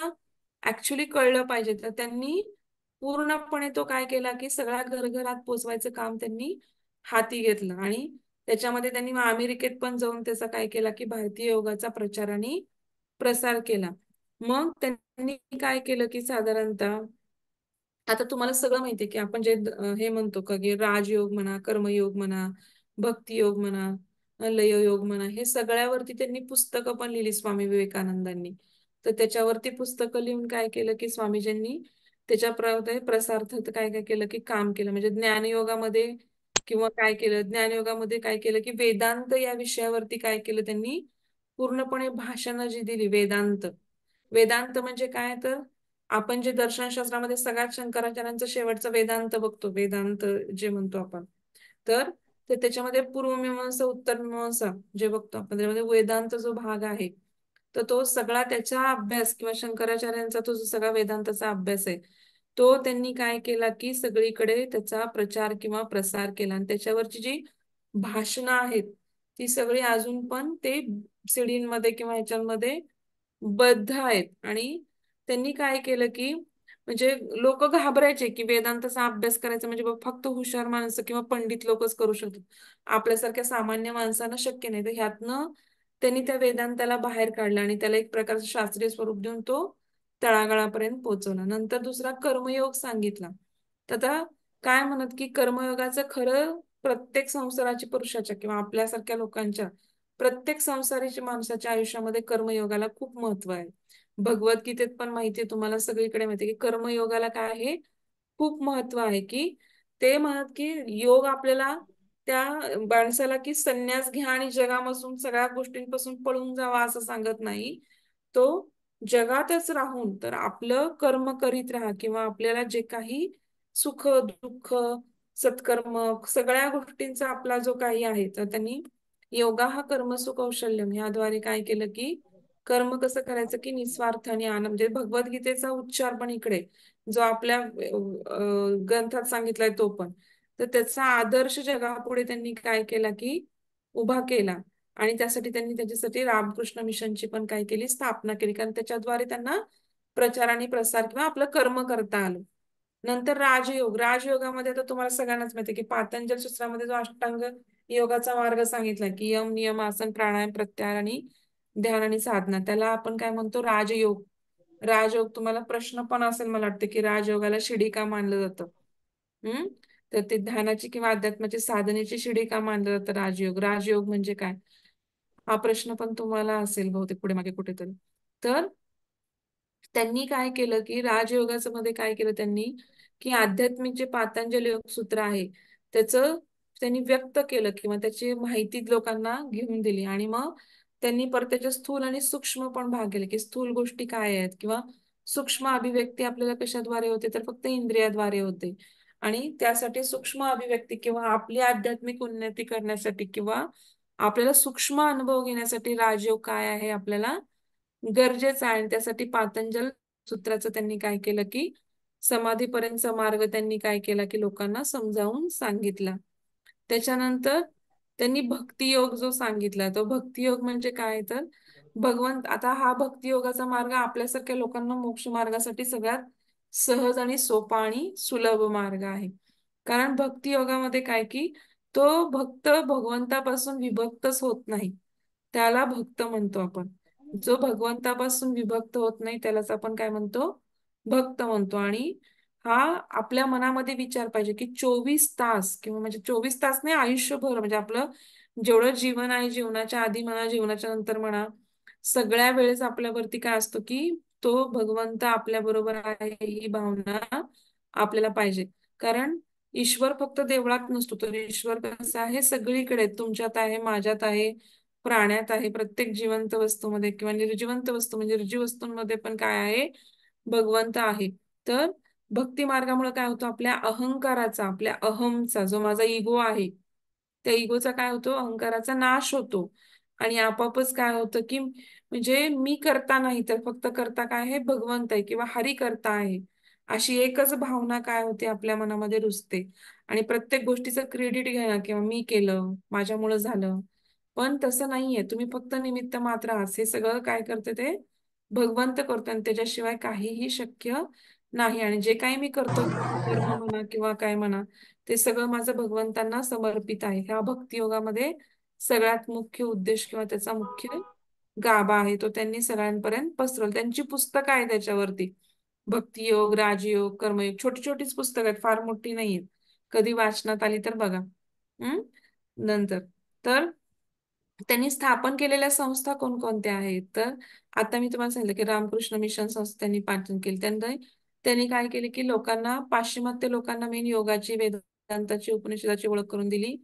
S1: ऍक्च्युली कळलं पाहिजे. तर त्यांनी पूर्णपणे तो काय केला की सगळ्या घरघरात पोचवायचं काम त्यांनी हाती घेतलं. आणि त्याच्यामध्ये त्यांनी मग अमेरिकेत पण जाऊन त्याचा काय केला की भारतीय योगाचा प्रचार आणि प्रसार केला. मग त्यांनी काय केलं की साधारणतः आता तुम्हाला सगळं माहितीये की आपण जे हे म्हणतो का की राजयोग म्हणा, कर्मयोग म्हणा, भक्तियोग म्हणा, लययोग म्हणा, हे सगळ्यावरती त्यांनी पुस्तकं पण लिहिली स्वामी विवेकानंदांनी. तर त्याच्यावरती पुस्तकं लिहून काय केलं की स्वामीजींनी त्याच्या प्रसारार्थ काय काय केलं की काम केलं. म्हणजे ज्ञानयोगामध्ये किंवा काय केलं, ज्ञानयोगामध्ये काय केलं की वेदांत या विषयावरती काय केलं त्यांनी पूर्णपणे भाषणं जी दिली. वेदांत, वेदांत म्हणजे काय तर आपण जे दर्शनशास्त्रामध्ये सगळ्यात शंकराचार्यांचं शेवटचं वेदांत बघतो, वेदांत जे म्हणतो आपण, तर त्याच्यामध्ये पूर्वमीमांसा उत्तरमीमांसा जे बघतो आपण, त्याच्यामध्ये वेदांत जो भाग आहे तर तो सगळा त्याचा अभ्यास किंवा शंकराचार्यांचा तो जो सगळा वेदांताचा अभ्यास आहे तो त्यांनी काय केला की सगळीकडे त्याचा प्रचार किंवा प्रसार केला. आणि त्याच्यावरची जी भाषणं आहेत ती सगळी अजून पण ते सीडींमध्ये किंवा ह्याच्यामध्ये बद्ध आहेत. आणि त्यांनी काय केलं की म्हणजे लोक घाबरायचे की वेदांताचा अभ्यास करायचा म्हणजे फक्त हुशार माणसं किंवा पंडित लोकच करू शकतात, आपल्यासारख्या सामान्य माणसांना शक्य नाही. तर ह्यातनं त्यांनी त्या वेदांताला बाहेर काढला आणि त्याला एक प्रकारचं शास्त्रीय स्वरूप देऊन तो तळागाळापर्यंत पोहोचवला. नंतर दुसरा कर्मयोग सांगितला. तर आता काय म्हणत की कर्मयोगाचं खरं प्रत्येक संसाराची पुरुषाच्या किंवा आपल्यासारख्या लोकांच्या प्रत्येक संसाराच्या माणसाच्या आयुष्यामध्ये कर्मयोगाला खूप महत्व आहे. भगवद्गीतेत पण माहितीये तुम्हाला, सगळीकडे माहितीये की कर्मयोगाला काय आहे, खूप महत्व आहे. की ते म्हणत की योग आपल्याला त्या माणसाला की संन्यास घ्या आणि जगापासून सगळ्या गोष्टींपासून पळून जावा असं सांगत नाही. तो जगातच राहून तर आपलं कर्म करीत राहा किंवा आपल्याला जे काही सुख दुःख सत्कर्म सगळ्या गोष्टींचा आपला जो काही आहे, तर त्यांनी योगा हा कर्मसु कौशल्यम याद्वारे काय केलं की कर्म कसं करायचं की निस्वार्थ आणि आनंद, म्हणजे भगवद्गीतेचा उच्चार पण इकडे जो आपल्या ग्रंथात सांगितलाय तो पण, तर त्याचा आदर्श जगापुढे त्यांनी काय केला की उभा केला. आणि त्यासाठी त्यांनी त्याच्यासाठी रामकृष्ण मिशनची पण काय केली, स्थापना केली. कारण त्याच्याद्वारे त्यांना प्रचार आणि प्रसार किंवा आपलं कर्म करता आलं. नंतर राजयोग, राजयोगामध्ये तर तुम्हाला सगळ्यांनाच माहिती की पातंजल सूत्रामध्ये जो अष्टांग योगाचा मार्ग सांगितला की यम नियम आसन प्राणायाम प्रत्याहार आणि ध्यान आणि साधना, त्याला आपण काय म्हणतो, राजयोग. राजयोग तुम्हाला प्रश्न पण असेल मला वाटतं की राजयोगाला शिडी का मानलं जातं. हम्म तर ते ध्यानाची किंवा अध्यात्माची साधनेची शिडी का मानलं जातं राजयोग, राजयोग म्हणजे काय, हा प्रश्न पण तुम्हाला असेल बहुतेक पुढे मागे कुठेतरी. तर त्यांनी काय केलं की राजयोगाचं मध्ये काय केलं त्यांनी की आध्यात्मिक जे पातंजल योग सूत्र आहे त्याचं त्यांनी व्यक्त केलं किंवा त्याची माहिती लोकांना घेऊन दिली. आणि मग त्यांनी परत त्याचे स्थूल आणि सूक्ष्म पण भाग केले की स्थूल गोष्टी काय आहेत किंवा सूक्ष्म अभिव्यक्ती आपल्याला कशाद्वारे होते, तर फक्त इंद्रियाद्वारे होते. आणि त्यासाठी सूक्ष्म अभिव्यक्ती किंवा आपली आध्यात्मिक उन्नती करण्यासाठी किंवा आपल्याला सूक्ष्म अनुभव घेण्यासाठी राजयोग काय आहे आपल्याला गरजेचं आहे. आणि त्यासाठी पातंजल सूत्राचं त्यांनी काय केलं की समाधीपर्यंतचा मार्ग त्यांनी काय केला की लोकांना समजावून सांगितला. त्याच्यानंतर त्यांनी भक्तियोग जो सांगितला, तो भक्तियोग म्हणजे काय तर भगवंत, आता हा भक्तियोगाचा मार्ग आपल्यासारख्या लोकांना मोक्ष मार्गासाठी सगळ्यात सहज आणि सोपा आणि सुलभ मार्ग आहे. कारण भक्तियोगामध्ये काय की तो भक्त भगवंतापासून विभक्तच होत नाही, त्याला भक्त म्हणतो आपण. जो भगवंतापासून विभक्त होत नाही त्यालाच आपण काय म्हणतो, भक्त म्हणतो. आणि हा आपल्या मनामध्ये विचार पाहिजे की 24 तास किंवा म्हणजे 24 तास नाही, आयुष्यभर म्हणजे आपलं जेवढं जीवन आहे, जीवनाच्या आधी म्हणा जीवनाच्या नंतर म्हणा, सगळ्या वेळेस आपल्यावरती काय असतो की तो भगवंत आपल्या बरोबर आहे ही भावना आपल्याला पाहिजे. कारण ईश्वर फक्त देवळात नसतो, तर ईश्वर कसा आहे सगळीकडे, तुमच्यात आहे, माझ्यात आहे, प्राण्यात आहे, प्रत्येक जिवंत वस्तूमध्ये किंवा निर्जिवंत वस्तू म्हणजे निर्जीव वस्तूंमध्ये पण काय आहे, भगवंत आहे. तर भक्ती मार्गामुळे काय होतं, आपल्या अहंकाराचा, आपल्या अहमचा जो माझा इगो आहे, त्या इगोचा काय होतो, अहंकाराचा नाश होतो. आणि आपोआपच काय होतं की म्हणजे मी करता नाही तर फक्त करता काय आहे, भगवंत आहे किंवा हरी करता आहे, अशी एकच भावना काय होते आपल्या मनामध्ये रुजते. आणि प्रत्येक गोष्टीचं क्रेडिट घेणं किंवा मी केलं, माझ्यामुळं झालं. पण तसं नाहीये, तुम्ही फक्त निमित्त मात्र आहात. हे सगळं काय करते ते भगवंत करतो आणि त्याच्याशिवाय काहीही शक्य नाही. आणि जे काही मी करतो कर्म म्हणा किंवा काय म्हणा, ते सगळं माझं भगवंतांना समर्पित आहे. ह्या भक्तियोगामध्ये सगळ्यात मुख्य उद्देश किंवा त्याचा मुख्य गाभा आहे तो त्यांनी सगळ्यांपर्यंत पसरवला. त्यांची पुस्तकं आहे त्याच्यावरती, भक्तियोग, राजयोग, कर्मयोग, छोटी छोटीच पुस्तकं आहेत, फार मोठी नाहीयेत. कधी वाचनात आली तर बघा. हम्म नंतर तर त्यांनी स्थापन केलेल्या संस्था कोणकोणत्या आहेत, तर आता मी तुम्हाला सांगितलं की रामकृष्ण मिशन संस्था त्यांनी पाचन केली. त्यांनी त्यांनी काय केले की लोकांना, पाश्चिमात्य लोकांना मेन योगाची, वेदांताची, उपनिषदाची ओळख करून दिली.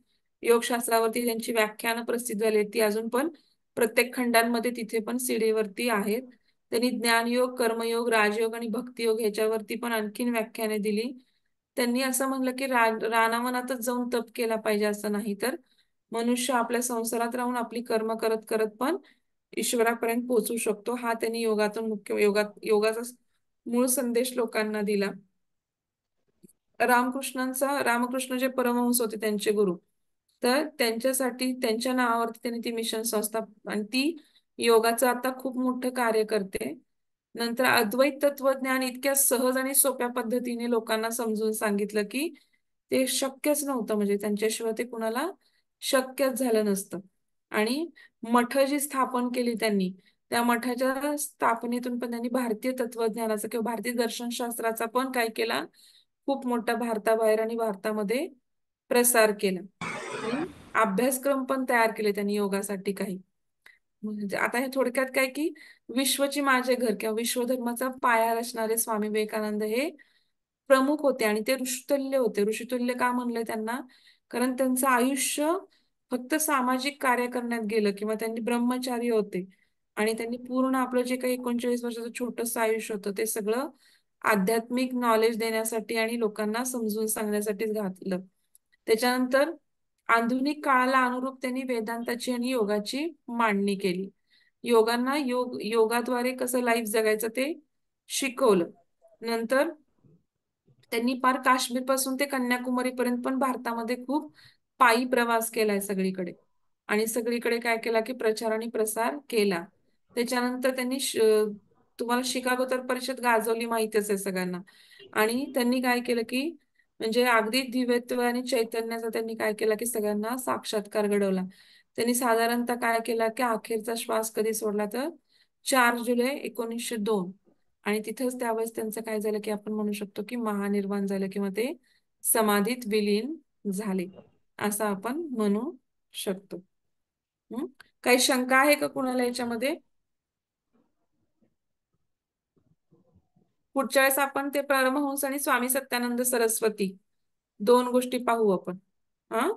S1: योगशास्त्रावरती त्यांची व्याख्यानं प्रसिद्ध झाली, ती अजून पण प्रत्येक खंडांमध्ये तिथे पण सीडीवरती आहेत. त्यांनी ज्ञानयोग, कर्मयोग, राजयोग आणि भक्तियोग ह्याच्यावरती पण आणखीन व्याख्याने दिली. त्यांनी असं म्हणलं की रानावनातच जाऊन तप केला पाहिजे असं नाही, तर मनुष्य आपल्या संसारात राहून आपली कर्म करत करत पण ईश्वरापर्यंत पोहोचू शकतो. हा त्यांनी योगातून मुख्य योगाचा मूळ संदेश लोकांना दिला. रामकृष्ण जे परमहंस होते त्यांचे गुरु, तर त्यांच्यासाठी त्यांच्या नावावरती त्यांनी ती मिशन संस्था, आणि ती योगाचं आता खूप मोठं कार्य करते. नंतर अद्वैत तत्वज्ञान इतक्या सहज आणि सोप्या पद्धतीने लोकांना समजून सांगितलं की ते शक्यच नव्हतं, म्हणजे त्यांच्याशिवाय ते कुणाला शक्यच झालं नसतं. आणि मठ जी स्थापन केली त्यांनी, त्या मठाच्या स्थापनेतून पण त्यांनी भारतीय तत्वज्ञानाचा किंवा भारतीय दर्शनशास्त्राचा पण काय केला, खूप मोठा भारताबाहेर आणि भारतामध्ये प्रसार केला. आणि अभ्यासक्रम पण तयार केले त्यांनी योगासाठी काही. म्हणजे आता हे थोडक्यात काय की विश्वची माझे घर किंवा विश्वधर्माचा पाया रचणारे स्वामी विवेकानंद हे प्रमुख होते. आणि ते ऋषितुल्य होते. ऋषितुल्य का म्हणलंय त्यांना, कारण त्यांचं आयुष्य फक्त सामाजिक कार्य करण्यात गेलं, किंवा त्यांनी ब्रह्मचारी होते आणि त्यांनी पूर्ण आपलं जे काही 39 वर्षाचं छोटंसं आयुष्य होतं ते सगळं आध्यात्मिक नॉलेज देण्यासाठी आणि लोकांना समजून सांगण्यासाठीच घातलं. त्याच्यानंतर आधुनिक काळाला अनुरूप त्यांनी वेदांताची आणि योगाची मांडणी केली. योगाद्वारे कसं लाईफ जगायचं ते शिकवलं. नंतर त्यांनी पार काश्मीर पासून ते कन्याकुमारी पर्यंत पण भारतामध्ये खूप पायी प्रवास केलाय सगळीकडे. आणि सगळीकडे काय केला की प्रचार आणि प्रसार केला. त्याच्यानंतर त्यांनी तुम्हाला शिकागो तर परिषद गाजवली माहितीच आहे सगळ्यांना. आणि त्यांनी काय केलं की म्हणजे अगदी दिव्यत्व आणि चैतन्याचा त्यांनी काय केला की सगळ्यांना साक्षात्कार घडवला. त्यांनी साधारणतः काय केला की अखेरचा श्वास कधी सोडला तर 4 जुलै 1902. आणि तिथंच त्यावेळेस त्यांचं काय झालं की आपण म्हणू शकतो की महानिर्वाण झालं किंवा ते समाधीत विलीन झाले, असं आपण म्हणू शकतो. हम्म? काही शंका आहे का कुणाला याच्यामध्ये? पुढच्या वेळेस आपण ते परमहंस आणि स्वामी सत्यानंद सरस्वती दोन गोष्टी पाहू आपण. हा